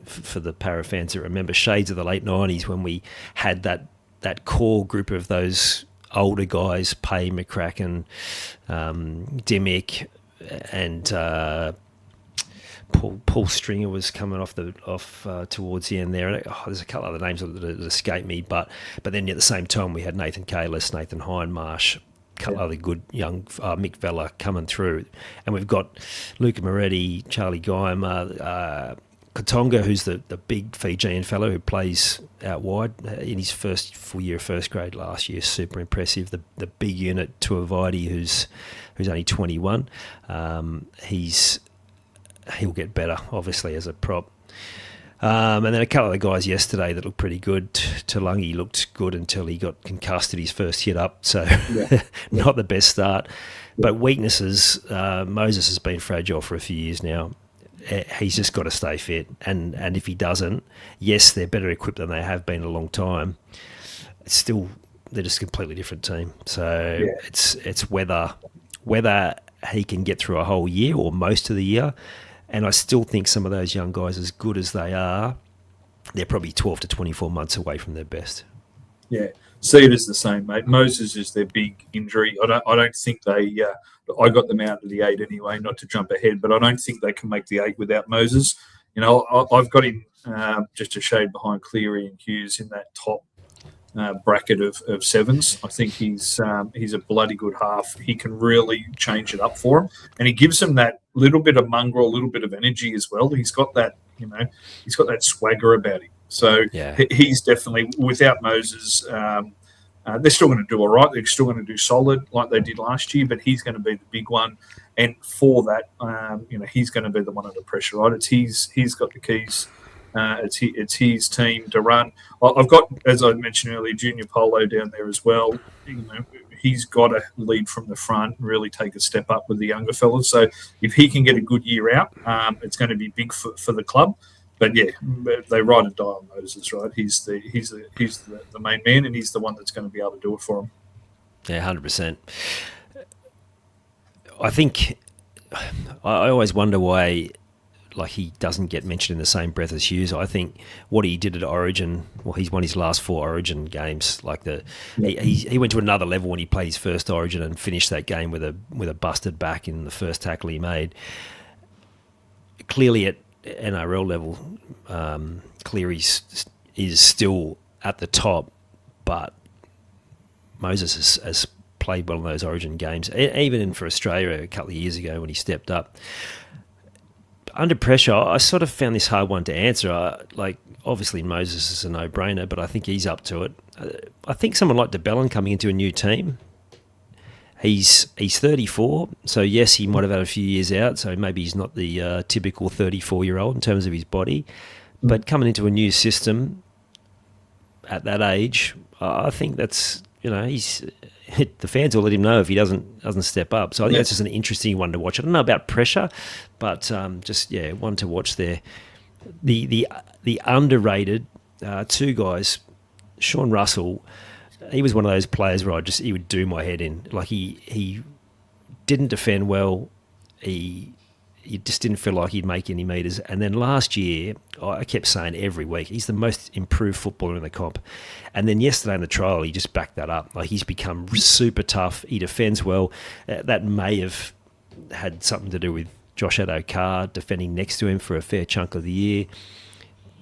for the Para fans that remember shades of the late 90s when we had that core group of those older guys, Pay, McCracken, Dimmick, and Paul Stringer was coming off towards the end there. There's a couple other names that escape me, but then at the same time we had Nathan Kalis, Nathan Hindmarsh, a couple other good young Mick Vella coming through, and we've got Luca Moretti, Charlie Guymer, Katonga, who's the big Fijian fellow who plays out wide in his first full year of first grade last year. Super impressive. The big unit, Tuivasa, who's only 21. He'll get better, obviously, as a prop. And then a couple of the guys yesterday that looked pretty good. Talangi looked good until he got concussed at his first hit up, so not the best start. But weaknesses, Moses has been fragile for a few years now. He's just got to stay fit, and if he doesn't, yes, they're better equipped than they have been in a long time. It's still, they're just a completely different team. So it's whether he can get through a whole year or most of the year. And I still think some of those young guys, as good as they are, they're probably 12 to 24 months away from their best. Yeah, see it as the same, mate. Moses is their big injury. I don't think they. I got them out of the 8 anyway, not to jump ahead, but I don't think they can make the 8 without Moses. You know, I've got him just a shade behind Cleary and Hughes in that top bracket of sevens. I think he's a bloody good half. He can really change it up for him, and he gives them that little bit of mongrel, a little bit of energy as well. He's got that, he's got that swagger about him. So he's definitely, without Moses, they're still going to do all right. They're still going to do solid like they did last year, but he's going to be the big one. And for that, he's going to be the one under pressure, right? He's got the keys. It's his team to run. I've got, as I mentioned earlier, Junior Polo down there as well. He's got to lead from the front and really take a step up with the younger fellas. So if he can get a good year out, it's going to be big for the club. But yeah, they ride and die on Moses, right? He's the main man, and he's the one that's going to be able to do it for him. Yeah, 100%. I think I always wonder why, like, he doesn't get mentioned in the same breath as Hughes. I think what he did at Origin, well, he's won his last 4 Origin games. Like he went to another level when he played his first Origin and finished that game with a busted back in the first tackle he made. Clearly at NRL level, Cleary is still at the top, but Moses has played well in those Origin games, even in for Australia a couple of years ago when he stepped up. Under pressure, I sort of found this hard one to answer. Obviously Moses is a no-brainer, but I think he's up to it. I think someone like DeBellin coming into a new team, he's 34, so yes, he might have had a few years out, so maybe he's not the typical 34-year-old in terms of his body, but coming into a new system at that age, I think that's, the fans will let him know if he doesn't step up. So I think that's just an interesting one to watch. I don't know about pressure, but one to watch there. The underrated two guys, Sean Russell, he was one of those players where he would do my head in. Like he didn't defend well. He just didn't feel like he'd make any meters. And then last year, I kept saying every week, he's the most improved footballer in the comp. And then yesterday in the trial, he just backed that up. Like, he's become super tough. He defends well. That may have had something to do with Josh Addo-Carr defending next to him for a fair chunk of the year.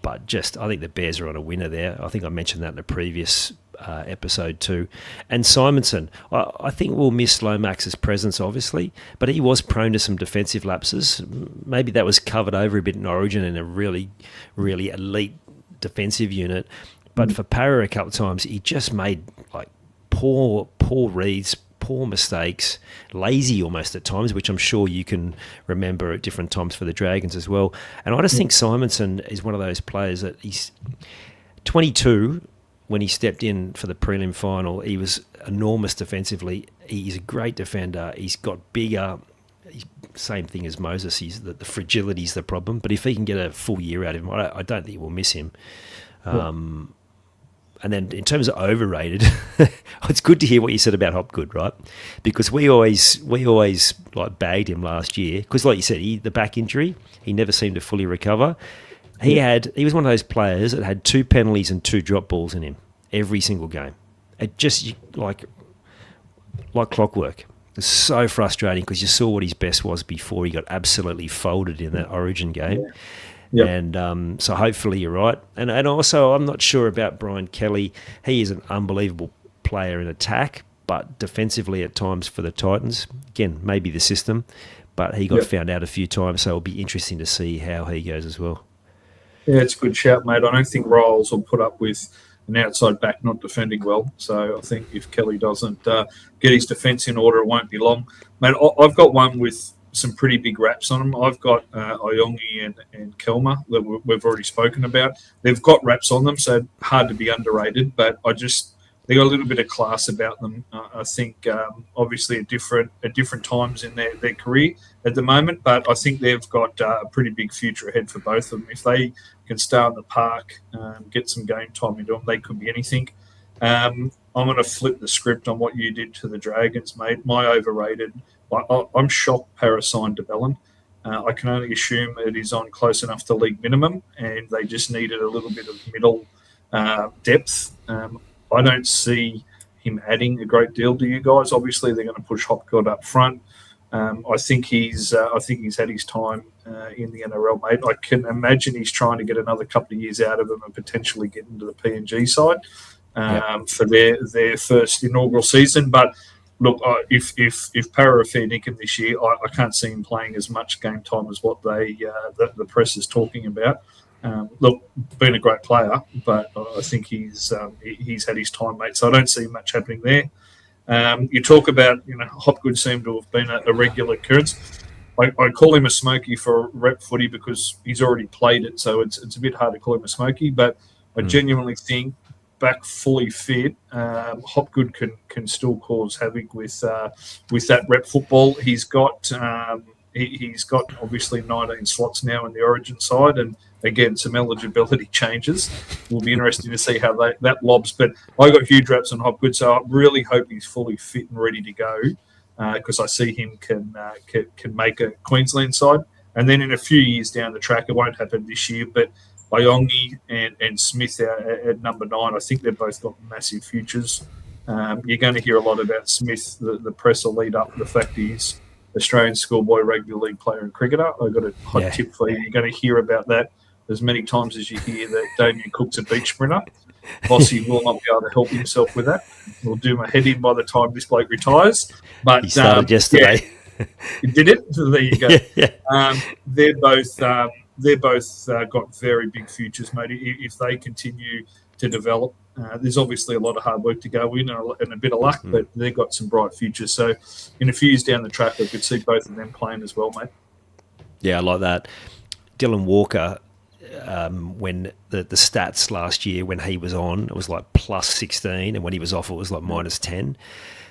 But I think the Bears are on a winner there. I think I mentioned that in the previous episode too. And Simonson, I think we'll miss Lomax's presence, obviously, but he was prone to some defensive lapses. Maybe that was covered over a bit in Origin in a really, really elite defensive unit. But for Parra a couple of times, he just made poor reads, poor mistakes, lazy almost at times, which I'm sure you can remember at different times for the Dragons as well. And I just think Simonson is one of those players that he's 22. When he stepped in for the prelim final, he was enormous defensively. He's a great defender. He's got bigger. Same thing as Moses. The fragility is the problem. But if he can get a full year out of him, I don't think we'll miss him. And then in terms of overrated, it's good to hear what you said about Hopgood, right? Because we always bagged him last year. Because like you said, the back injury, he never seemed to fully recover. He was one of those players that had 2 penalties and 2 drop balls in him every single game. It just like clockwork. It's so frustrating because you saw what his best was before he got absolutely folded in that Origin game. Yeah. And so hopefully you're right. And also I'm not sure about Brian Kelly. He is an unbelievable player in attack, but defensively at times for the Titans. Again, maybe the system, but he got found out a few times, so it'll be interesting to see how he goes as well. Yeah, it's a good shout, mate. I don't think Ryles will put up with an outside back not defending well. So I think if Kelly doesn't get his defence in order, it won't be long. Mate, I've got one with some pretty big raps on them. I've got Iongi and Kelmer that we've already spoken about. They've got raps on them, so hard to be underrated. But they got a little bit of class about them. I think obviously at different times in their career at the moment, but I think they've got a pretty big future ahead for both of them. If they can stay in the park, get some game time into them, they could be anything. I'm going to flip the script on what you did to the Dragons, mate. My overrated. I'm shocked Parra signed DeBellin. I can only assume it is on close enough to league minimum, and they just needed a little bit of middle depth. I don't see him adding a great deal to you guys. Obviously, they're going to push Hopgood up front. I think he's had his time in the NRL, mate. I can imagine he's trying to get another couple of years out of him and potentially get into the PNG side for their first inaugural season. But look, if Parra are fair dinkum this year, I can't see him playing as much game time as what the press is talking about. Look, been a great player, but I think he's had his time, mate. So I don't see much happening there. You talk about, Hopgood seemed to have been a regular occurrence. I call him a smoky for rep footy because he's already played it, so it's a bit hard to call him a smoky. But I genuinely think back fully fit, Hopgood can still cause havoc with that rep football. He's got obviously 19 slots now in the Origin side, and again some eligibility changes. Will be interesting to see how that lobs. But I got huge raps on Hopgood, so I really hope he's fully fit and ready to go because I see him can make a Queensland side. And then in a few years down the track, it won't happen this year, but Iongi and Smith at number 9, I think they've both got massive futures. You're going to hear a lot about Smith. The press will lead up to the fact he's Australian schoolboy rugby league player and cricketer. I've got a hot tip for you. You're going to hear about that as many times as you hear that Damien Cook's a beach sprinter. Bossy will not be able to help himself with that. We'll do my head in by the time this bloke retires. But He started yesterday. He did it. So there you go. They're both got very big futures, mate. If they continue to develop, there's obviously a lot of hard work to go in and a bit of luck, but they've got some bright futures. So in a few years down the track, I could see both of them playing as well, mate. Yeah, I like that. Dylan Walker, when the stats last year when he was on, it was like plus 16, and when he was off, it was like minus 10.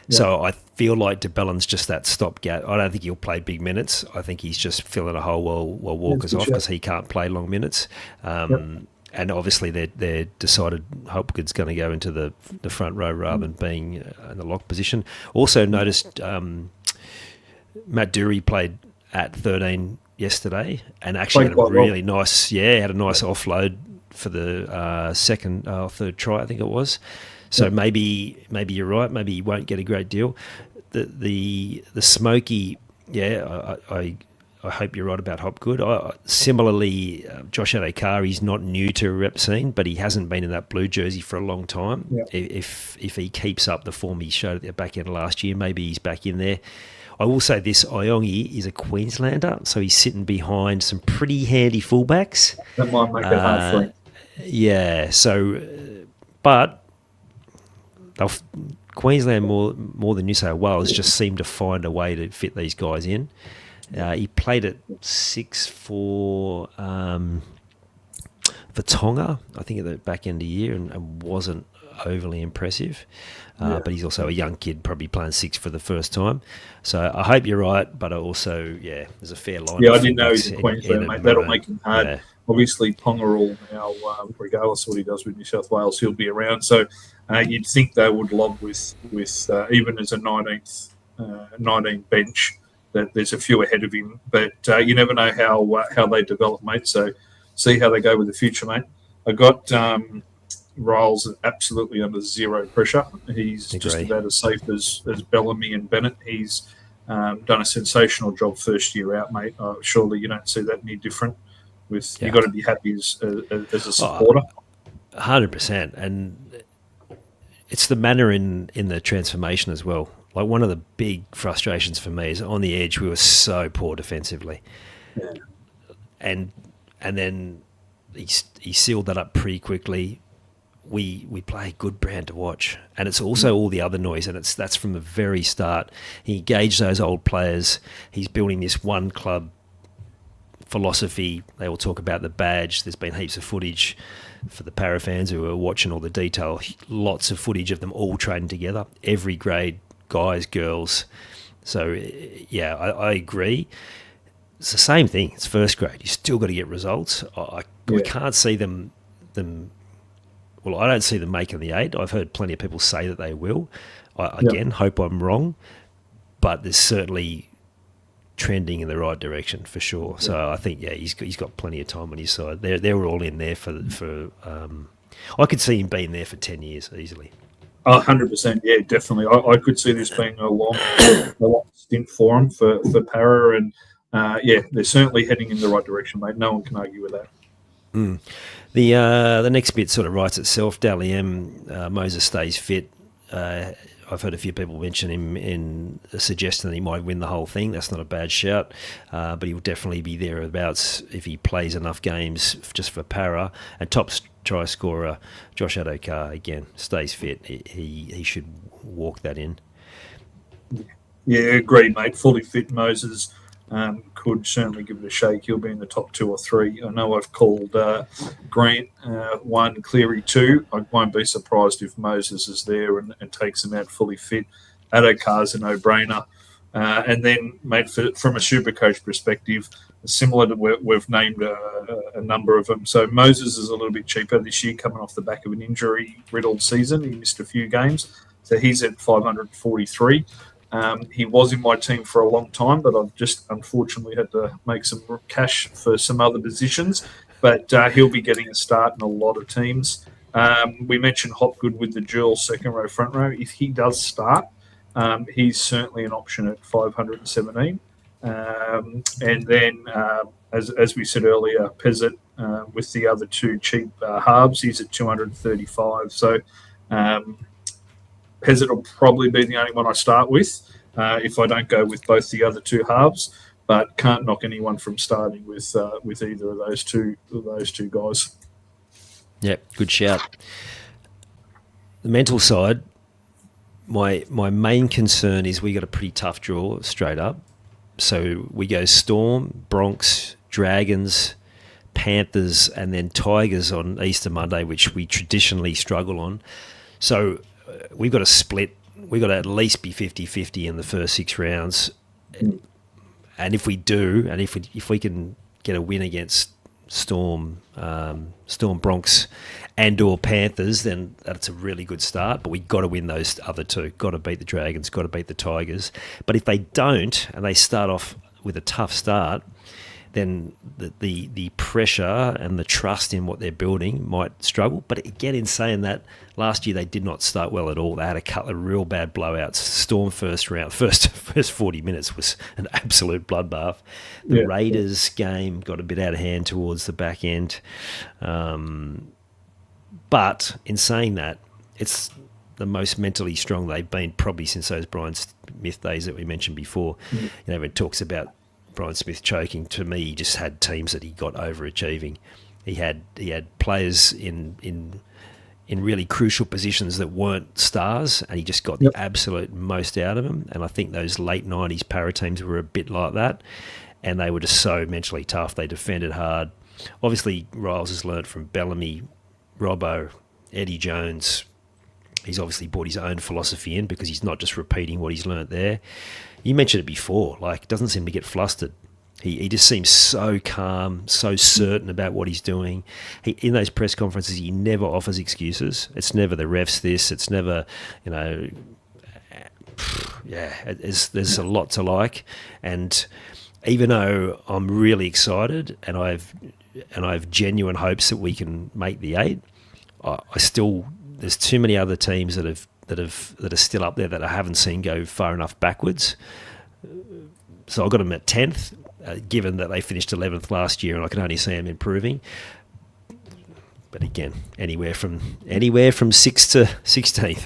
Yeah. So I feel like DeBellin's just that stopgap. I don't think he'll play big minutes. I think he's just filling a hole while Walker's off because he can't play long minutes. And obviously they decided Hopgood's going to go into the front row rather than being in the lock position. Also noticed Matt Dury played at 13 yesterday and actually had a really nice offload for the third try, I think it was. So maybe you're right. Maybe he won't get a great deal. The Smoky, I hope you're right about Hopgood. Similarly, Josh Adokar, he's not new to a rep scene, but he hasn't been in that blue jersey for a long time. Yeah. If he keeps up the form he showed at the back end of last year, maybe he's back in there. I will say this, Iongi is a Queenslander, so he's sitting behind some pretty handy fullbacks. That might make it hard for him. Yeah, so, but Queensland more than New South Wales just seem to find a way to fit these guys in. He played at 6 for Tonga, I think at the back end of the year, and wasn't overly impressive. But he's also a young kid, probably playing 6 for the first time. So I hope you're right, but also, there's a fair line. Yeah, I didn't know he's a Queensland, mate. That'll make him hard. Yeah. Obviously, Ponga will now, regardless of what he does with New South Wales, he'll be around. So you'd think they would lob with even as a 19 bench, that there's a few ahead of him. But you never know how they develop, mate. So see how they go with the future, mate. I got Ryles absolutely under zero pressure. He's just about as safe as Bellamy and Bennett. He's done a sensational job first year out, mate. Surely you don't see that any different. You've got to be happy as a supporter. 100%. And it's the manner in the transformation as well. Like, one of the big frustrations for me is on the edge we were so poor defensively. Yeah. And then he sealed that up pretty quickly. We play a good brand to watch, and it's also all the other noise, and that's from the very start. He engaged those old players. He's building this one club philosophy. They all talk about the badge. There's been heaps of footage for the Para fans who are watching all the detail. Lots of footage of them all training together, every grade, guys, girls. So I agree. It's the same thing. It's first grade. You still got to get results. I can't see them. Well, I don't see them making the 8. I've heard plenty of people say that they will. I hope I'm wrong, but there's certainly trending in the right direction for sure. So I think he's got plenty of time on his side. They're all in there for. I could see him being there for 10 years easily. 100%, yeah, definitely. I could see this being a long stint for him for Para, and they're certainly heading in the right direction, mate. No one can argue with that. Mm. The next bit sort of writes itself. Dally M, Moses stays fit. I've heard a few people mention him in suggesting that he might win the whole thing. That's not a bad shout, but he'll definitely be thereabouts if he plays enough games just for Para. And top try scorer Josh Adokar, again, stays fit. He should walk that in. Yeah, agreed, mate. Fully fit Moses could certainly give it a shake. He'll be in the top 2 or 3. I know I've called Grant 1, Cleary 2. I won't be surprised if Moses is there and takes him out fully fit. Adokar's a no-brainer. And then, mate, from a SuperCoach perspective, similar to we've named a number of them. So Moses is a little bit cheaper this year, coming off the back of an injury-riddled season. He missed a few games. So he's at 543. He was in my team for a long time, but I've just unfortunately had to make some cash for some other positions. But he'll be getting a start in a lot of teams. We mentioned Hopgood with the dual second row, front row. If he does start, he's certainly an option at 517. And then, as we said earlier, Pezzett with the other two cheap halves. He's at 235. So Pezzett will probably be the only one I start with if I don't go with both the other two halves. But can't knock anyone from starting with either of those two guys. Yeah, good shout. The mental side, my main concern is we got a pretty tough draw straight up. So we go Storm, Bronx, Dragons, Panthers, and then Tigers on Easter Monday, which we traditionally struggle on. So we've got to split. We've got to at least be 50-50 in the first 6 rounds. And if we do, and if we can get a win against Storm, Bronx, and/or Panthers, then that's a really good start. But we got to win those other two. Got to beat the Dragons. Got to beat the Tigers. But if they don't, and they start off with a tough start, then the pressure and the trust in what they're building might struggle. But again, in saying that, last year they did not start well at all. They had a couple of real bad blowouts. Storm first 40 minutes was an absolute bloodbath. The Raiders game got a bit out of hand towards the back end. But in saying that, it's the most mentally strong they've been probably since those Brian Smith days that we mentioned before. You know, when it talks about Brian Smith choking, to me, he just had teams that he got overachieving. He had players in really crucial positions that weren't stars, and he just got the absolute most out of them. And I think those late 90s para teams were a bit like that, and they were just so mentally tough. They defended hard. Obviously, Ryles has learnt from Bellamy, Robbo, Eddie Jones. He's obviously brought his own philosophy in because he's not just repeating what he's learnt there. You mentioned it before, like, doesn't seem to get flustered. He just seems so calm, so certain about what he's doing. In those press conferences, he never offers excuses. It's never the refs this. It's never, there's a lot to like. And even though I'm really excited and I have genuine hopes that we can make the 8, I still, there's too many other teams that are still up there that I haven't seen go far enough backwards. So I've got them at 10th, given that they finished 11th last year, and I can only see them improving. But again, anywhere from 6th to 16th.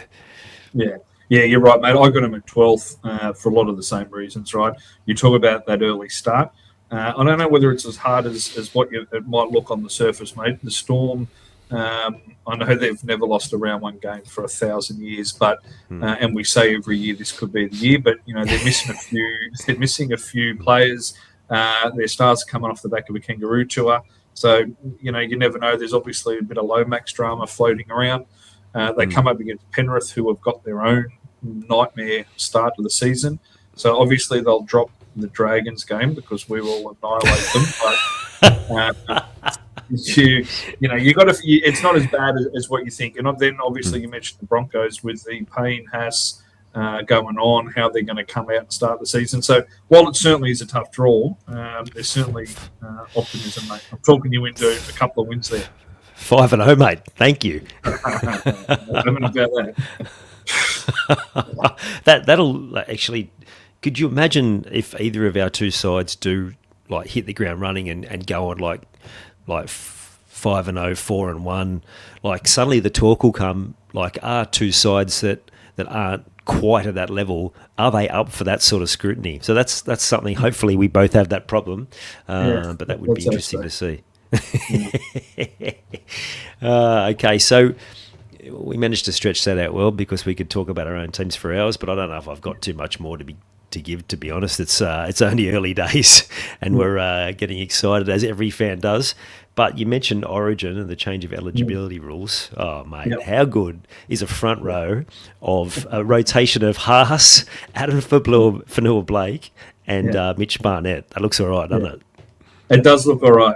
Yeah, you're right, mate. I got them at 12th for a lot of the same reasons, right? You talk about that early start. I don't know whether it's as hard as what it might look on the surface, mate. The Storm, I know they've never lost a round 1 game for 1,000 years, but and we say every year this could be the year, but they're missing a few. They're missing a few players. Their stars are coming off the back of a kangaroo tour, so you never know. There's obviously a bit of Lomax drama floating around. They come up against Penrith, who have got their own nightmare start to the season. So obviously they'll drop the Dragons game because we will annihilate them. But you got to. It's not as bad as what you think. And then obviously you mentioned the Broncos with the Payne Haas going on, how they're going to come out and start the season. So while it certainly is a tough draw, there's certainly optimism, mate. I'm talking you into a couple of wins there. 5-0, mate. Thank you. About That'll actually. Could you imagine if either of our two sides do like hit the ground running and go on like 5-0, 4-1? Like suddenly the talk will come. Like, are two sides that aren't quite at that level, are they up for that sort of scrutiny? So that's something. Hopefully, we both have that problem, but that would be interesting to see. Okay, so we managed to stretch that out well because we could talk about our own teams for hours, but I don't know if I've got too much more to give, to be honest. It's only early days and we're getting excited, as every fan does. But you mentioned Origin and the change of eligibility rules. Oh, mate, How good is a front row of a rotation of Haas, Addin Fonua-Blake and Mitch Barnett? That looks all right, doesn't it? It does look all right.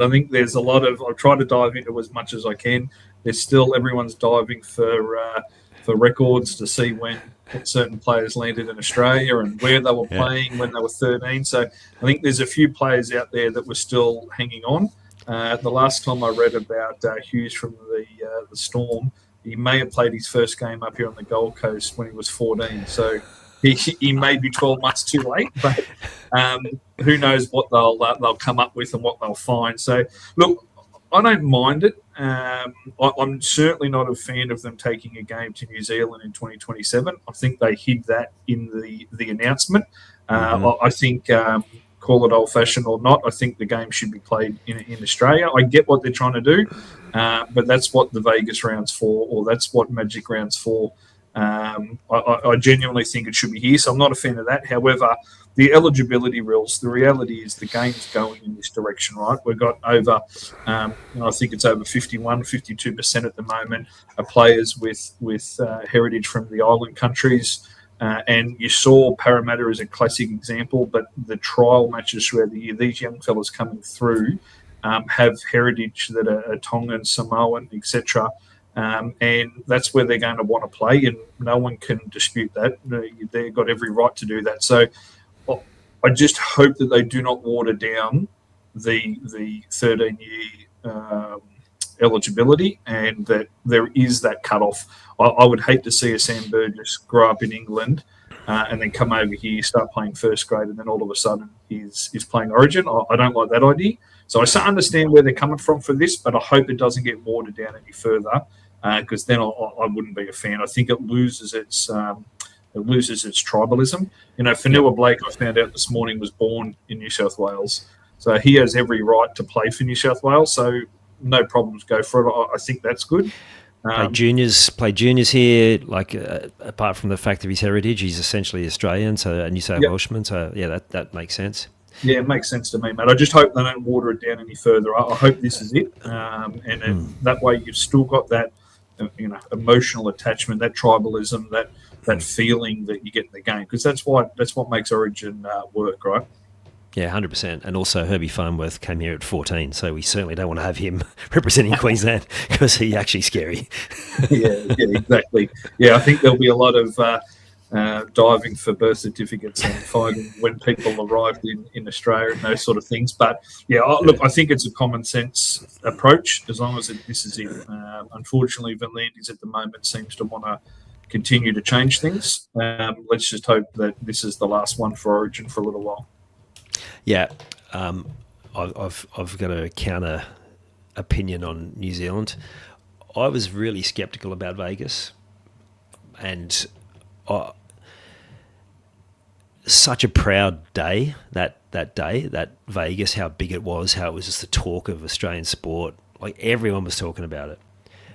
I think there's a lot of. I'll try to dive into as much as I can. There's still everyone's diving for records to see when certain players landed in Australia and where they were playing when they were 13. So I think there's a few players out there that were still hanging on. The last time I read about Hughes from the Storm, he may have played his first game up here on the Gold Coast when he was 14. So he may be 12 months too late, but who knows what they'll come up with and what they'll find. So, look, I don't mind it. I'm certainly not a fan of them taking a game to New Zealand in 2027. I think they hid that in the announcement. I think, call it old-fashioned or not, I think the game should be played in Australia. I get what they're trying to do, but that's what the Vegas round's for, or that's what Magic round's for. I genuinely think it should be here, so I'm not a fan of that. However, the eligibility rules, the reality is the game's going in this direction, right? We've got over, I think it's over 52% at the moment, are players with heritage from the island countries. And you saw Parramatta as a classic example, but the trial matches throughout the year, these young fellas coming through have heritage that are Tongan, Samoan, etc. And that's where they're going to want to play, and no one can dispute that. They've got every right to do that. So I just hope that they do not water down the 13-year eligibility, and that there is that cutoff. I would hate to see a Sam Burgess grow up in England and then come over here, start playing first grade, and then all of a sudden he's playing Origin. I don't like that idea. So I understand where they're coming from for this, but I hope it doesn't get watered down any further, because then I wouldn't be a fan. I think it loses its tribalism. Fonua-Blake, I found out this morning, was born in New South Wales, so he has every right to play for New South Wales. So no problems, go for it. I think that's good. Play juniors here. Like apart from the fact of his heritage, he's essentially Australian, so a New South Welshman. So yeah, that makes sense. Yeah, it makes sense to me, mate. I just hope they don't water it down any further. I hope this is it, and that way you've still got that, emotional attachment, that tribalism, that feeling that you get in the game, because that's what makes Origin work, right? Yeah, 100%. And also Herbie Farnworth came here at 14, so we certainly don't want to have him representing Queensland, because he's actually scary. yeah, exactly. Yeah, I think there'll be a lot of diving for birth certificates and finding when people arrived in Australia and those sort of things. But yeah, look, I think it's a common sense approach, as long as this is it. Unfortunately, Vanlandis at the moment seems to want to continue to change things. Let's just hope that this is the last one for Origin for a little while. Yeah, I've got a counter opinion on New Zealand. I was really sceptical about Vegas, and such a proud day that day, that Vegas, how big it was, how it was just the talk of Australian sport. Like everyone was talking about it,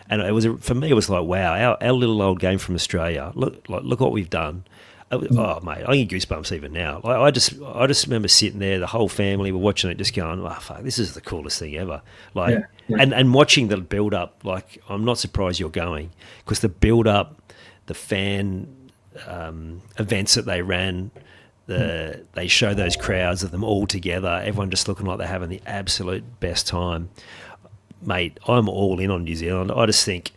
and it was for me. It was like, wow, our little old game from Australia. Look what we've done. Oh mate, I get goosebumps even now. Like, I just remember sitting there, the whole family were watching it, just going, "Oh fuck, this is the coolest thing ever!" Like, and watching the build up. Like, I'm not surprised you're going, because the build up, the fan events that they ran, they show those crowds of them all together, everyone just looking like they're having the absolute best time. Mate, I'm all in on New Zealand. I just think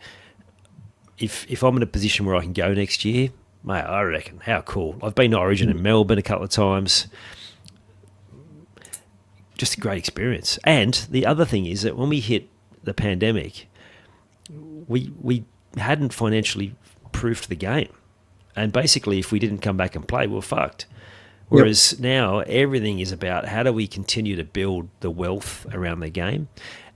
if I'm in a position where I can go next year, mate, I reckon, how cool. I've been to Origin in Melbourne a couple of times. Just a great experience. And the other thing is that when we hit the pandemic, we hadn't financially proofed the game. And basically, if we didn't come back and play, we were fucked. Whereas now everything is about how do we continue to build the wealth around the game.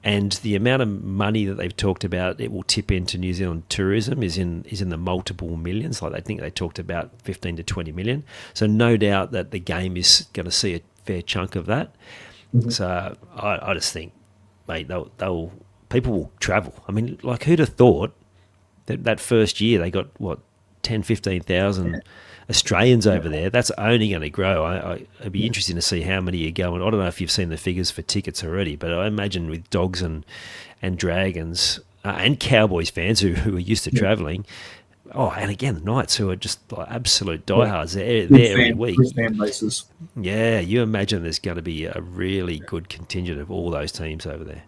And the amount of money that they've talked about it will tip into New Zealand tourism is in the multiple millions. Like, I think they talked about 15 to 20 million. So no doubt that the game is going to see a fair chunk of that. Mm-hmm. So I just think, mate, people will travel. I mean, like, who'd have thought that first year they got 10, 15,000 Australians over there? That's only going to grow. It'd be interesting to see how many are going. I don't know if you've seen the figures for tickets already, but I imagine with Dogs and Dragons and Cowboys fans who are used to travelling. Oh, and again, the Knights, who are just like absolute diehards. They're there every week. Fan bases. Yeah, you imagine there's going to be a really good contingent of all those teams over there.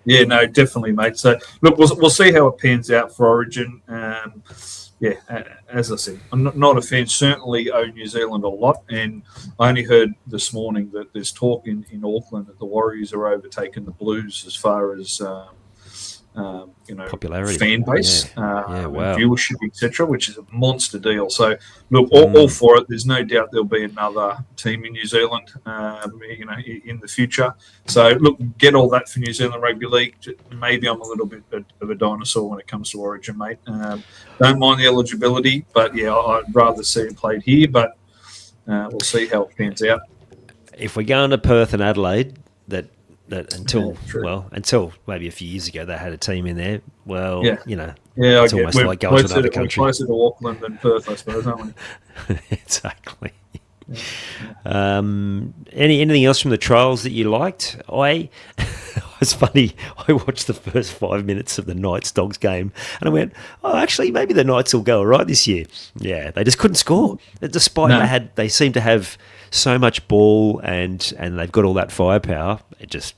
Yeah, no, definitely, mate. So, look, we'll see how it pans out for Origin. As I said, I'm not a fan. Certainly owe New Zealand a lot, and I only heard this morning that there's talk in Auckland that the Warriors are overtaking the Blues as far as popularity, fan base, wow, viewership, etc., which is a monster deal. So, look, all for it. There's no doubt there'll be another team in New Zealand, in the future. So, look, get all that for New Zealand Rugby League. Maybe I'm a little bit of a dinosaur when it comes to Origin, mate. Don't mind the eligibility, but yeah, I'd rather see it played here. But we'll see how it pans out. If we're going to Perth and Adelaide, that until maybe a few years ago they had a team in there. Well, it's almost like going to another country. We're closer to Auckland than Perth, I suppose, aren't we? Exactly. Anything else from the trials that you liked? It's funny. I watched the first 5 minutes of the Knights Dogs game, and I went, "Oh, actually, maybe the Knights will go all right this year." Yeah, they just couldn't score, despite they seem to have so much ball and they've got all that firepower. It just,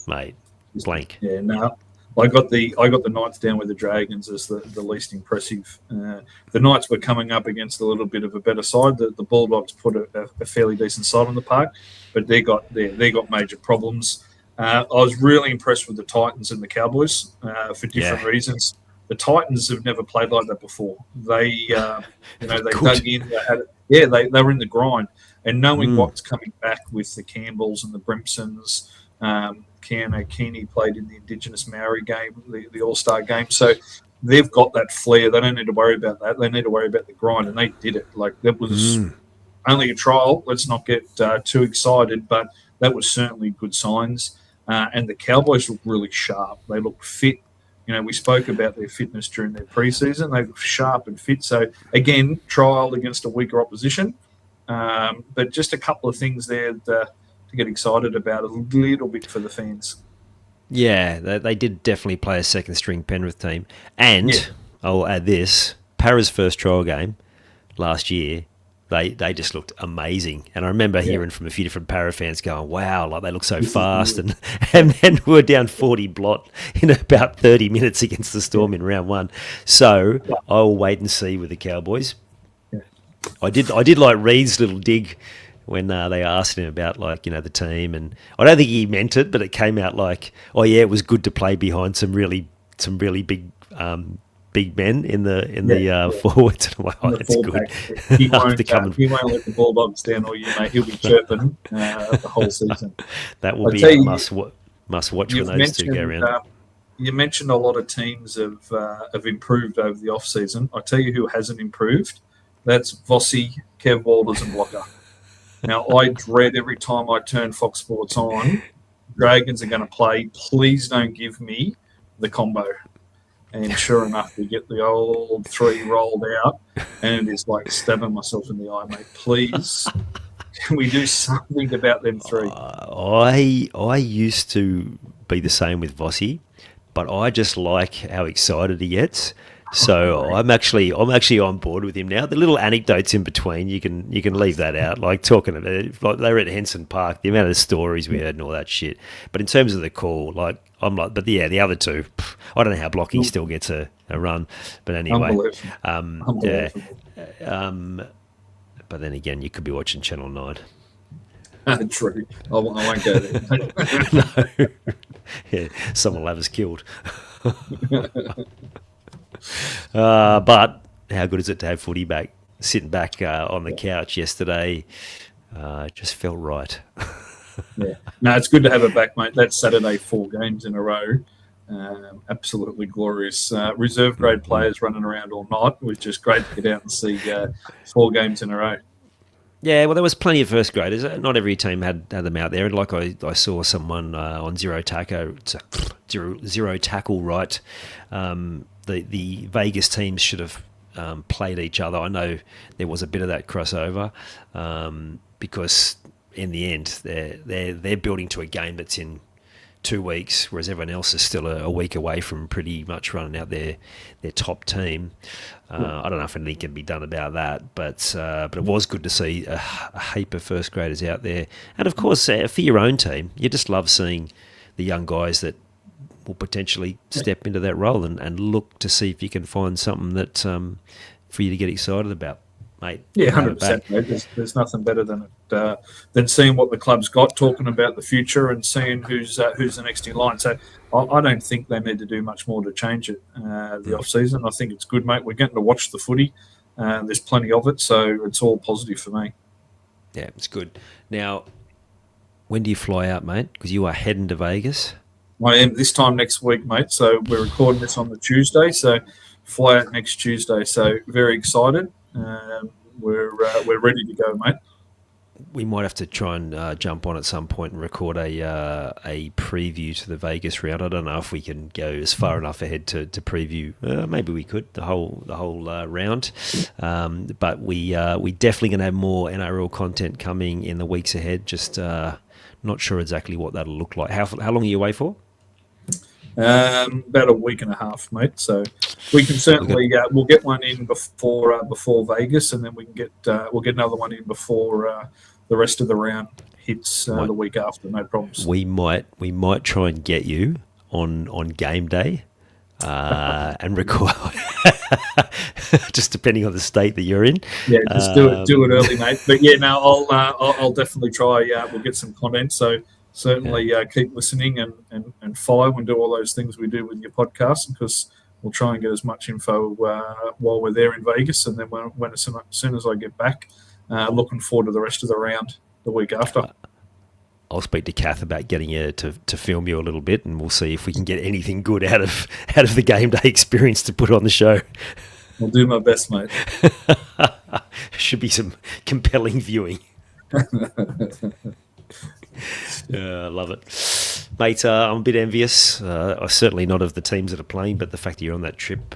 mate, blank. Yeah, no. I got the Knights down with the Dragons as the least impressive. The Knights were coming up against a little bit of a better side. The Bulldogs put a fairly decent side on the park, but they got major problems. I was really impressed with the Titans and the Cowboys for different reasons. The Titans have never played like that before. They dug in. They were in the grind, and knowing what's coming back with the Campbells and the Brimpsons. Keanu Keeney played in the Indigenous Maori game, the All-Star game. So they've got that flair. They don't need to worry about that. They need to worry about the grind, and they did it. Like, that was only a trial. Let's not get too excited, but that was certainly good signs. And the Cowboys look really sharp. They look fit. We spoke about their fitness during their preseason. They look sharp and fit. So, again, trial against a weaker opposition. But just a couple of things there to get excited about a little bit for the fans. Yeah, they did definitely play a second-string Penrith team. And I'll add this, Para's first trial game last year, they just looked amazing. And I remember hearing from a few different Para fans going, wow, like they look so fast. And then we were down 40 blot in about 30 minutes against the Storm in round one. So I'll wait and see with the Cowboys. Yeah. I did like Reed's little dig when they asked him about, the team. And I don't think he meant it, but it came out like, oh, yeah, it was good to play behind some really big men in the forwards. Wow, that's good. He won't let the Bulldogs down all year, mate. He'll be chirping the whole season. That will be a must watch when those two go around. You mentioned a lot of teams have improved over the off-season. I tell you who hasn't improved. That's Vossi, Kev Walters and Blocker. Now, I dread every time I turn Fox Sports on, Dragons are going to play. Please don't give me the combo. And sure enough, we get the old three rolled out, and it's like stabbing myself in the eye, mate. Please, can we do something about them three? I used to be the same with Vossi, but I just like how excited he gets. So I'm actually on board with him now. The little anecdotes in between, you can leave that out. Like talking about, like they were at Henson Park, the amount of stories we heard and all that shit. But in terms of the call, the other two, I don't know how Blocky still gets a run. But anyway, but then again, you could be watching Channel 9. True. I won't go there. No. Yeah, someone will have us killed. But how good is it to have footy back? Sitting back on the couch yesterday, just felt right. Yeah, no, it's good to have it back, mate. That Saturday, 4 games in a row, absolutely glorious. Reserve grade players running around or not, it was just great to get out and see 4 games in a row. Yeah, well, there was plenty of first graders. Not every team had them out there. And like I saw someone on zero tackle, right? The Vegas teams should have played each other. I know there was a bit of that crossover because in the end they're building to a game that's in 2 weeks, whereas everyone else is still a week away from pretty much running out their top team. I don't know if anything can be done about that, but it was good to see a heap of first graders out there. And of course, for your own team, you just love seeing the young guys that will potentially step into that role and look to see if you can find something that for you to get excited about. mate. Yeah, Have it 100%. back. Mate. There's nothing better than seeing what the club's got, talking about the future, and seeing who's the next in line. So I don't think they need to do much more to change it the off season. I think it's good, mate. We're getting to watch the footy. There's plenty of it, so it's all positive for me. Yeah, it's good. Now, when do you fly out, mate? Because you are heading to Vegas. I am this time next week, mate. So we're recording this on the Tuesday. So fly out next Tuesday. So very excited. We're ready to go, mate. We might have to try and jump on at some point and record a preview to the Vegas round. I don't know if we can go as far enough ahead to preview. Maybe we could the whole round, but we definitely going to have more NRL content coming in the weeks ahead. Just not sure exactly what that'll look like. How long are you away for? About a week and a half, mate. So we can certainly we'll get one in before Vegas, and then we can get we'll get another one in before the rest of the round hits the week after. No problems. We might try and get you on game day and record. Just depending on the state that you're in. Yeah, just do it early, mate. But yeah, no, I'll definitely try. We'll get some content. So certainly keep listening and follow and do all those things we do with your podcast, because we'll try and get as much info while we're there in Vegas. And then as soon as I get back, looking forward to the rest of the round the week after. I'll speak to Kath about getting you to film you a little bit, and we'll see if we can get anything good out of the game day experience to put on the show. I'll do my best, mate. Should be some compelling viewing. I love it. Mate, I'm a bit envious. Certainly not of the teams that are playing, but the fact that you're on that trip,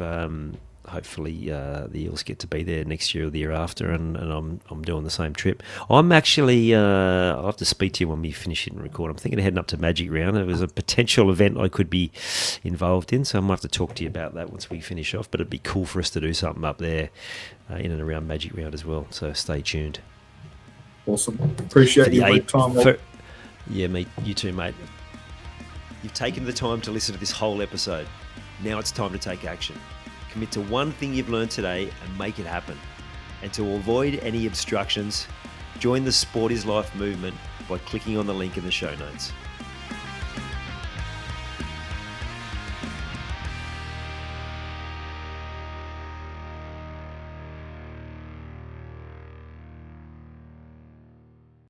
hopefully the Eels get to be there next year or the year after, and I'm doing the same trip. I'm actually, I'll have to speak to you when we finish it and record. I'm thinking of heading up to Magic Round. It was a potential event I could be involved in, so I might have to talk to you about that once we finish off, but it'd be cool for us to do something up there in and around Magic Round as well, so stay tuned. Awesome. Appreciate your time. Yeah, mate. You too, mate. You've taken the time to listen to this whole episode. Now it's time to take action. Commit to one thing you've learned today and make it happen. And to avoid any obstructions, join the Sport is Life movement by clicking on the link in the show notes.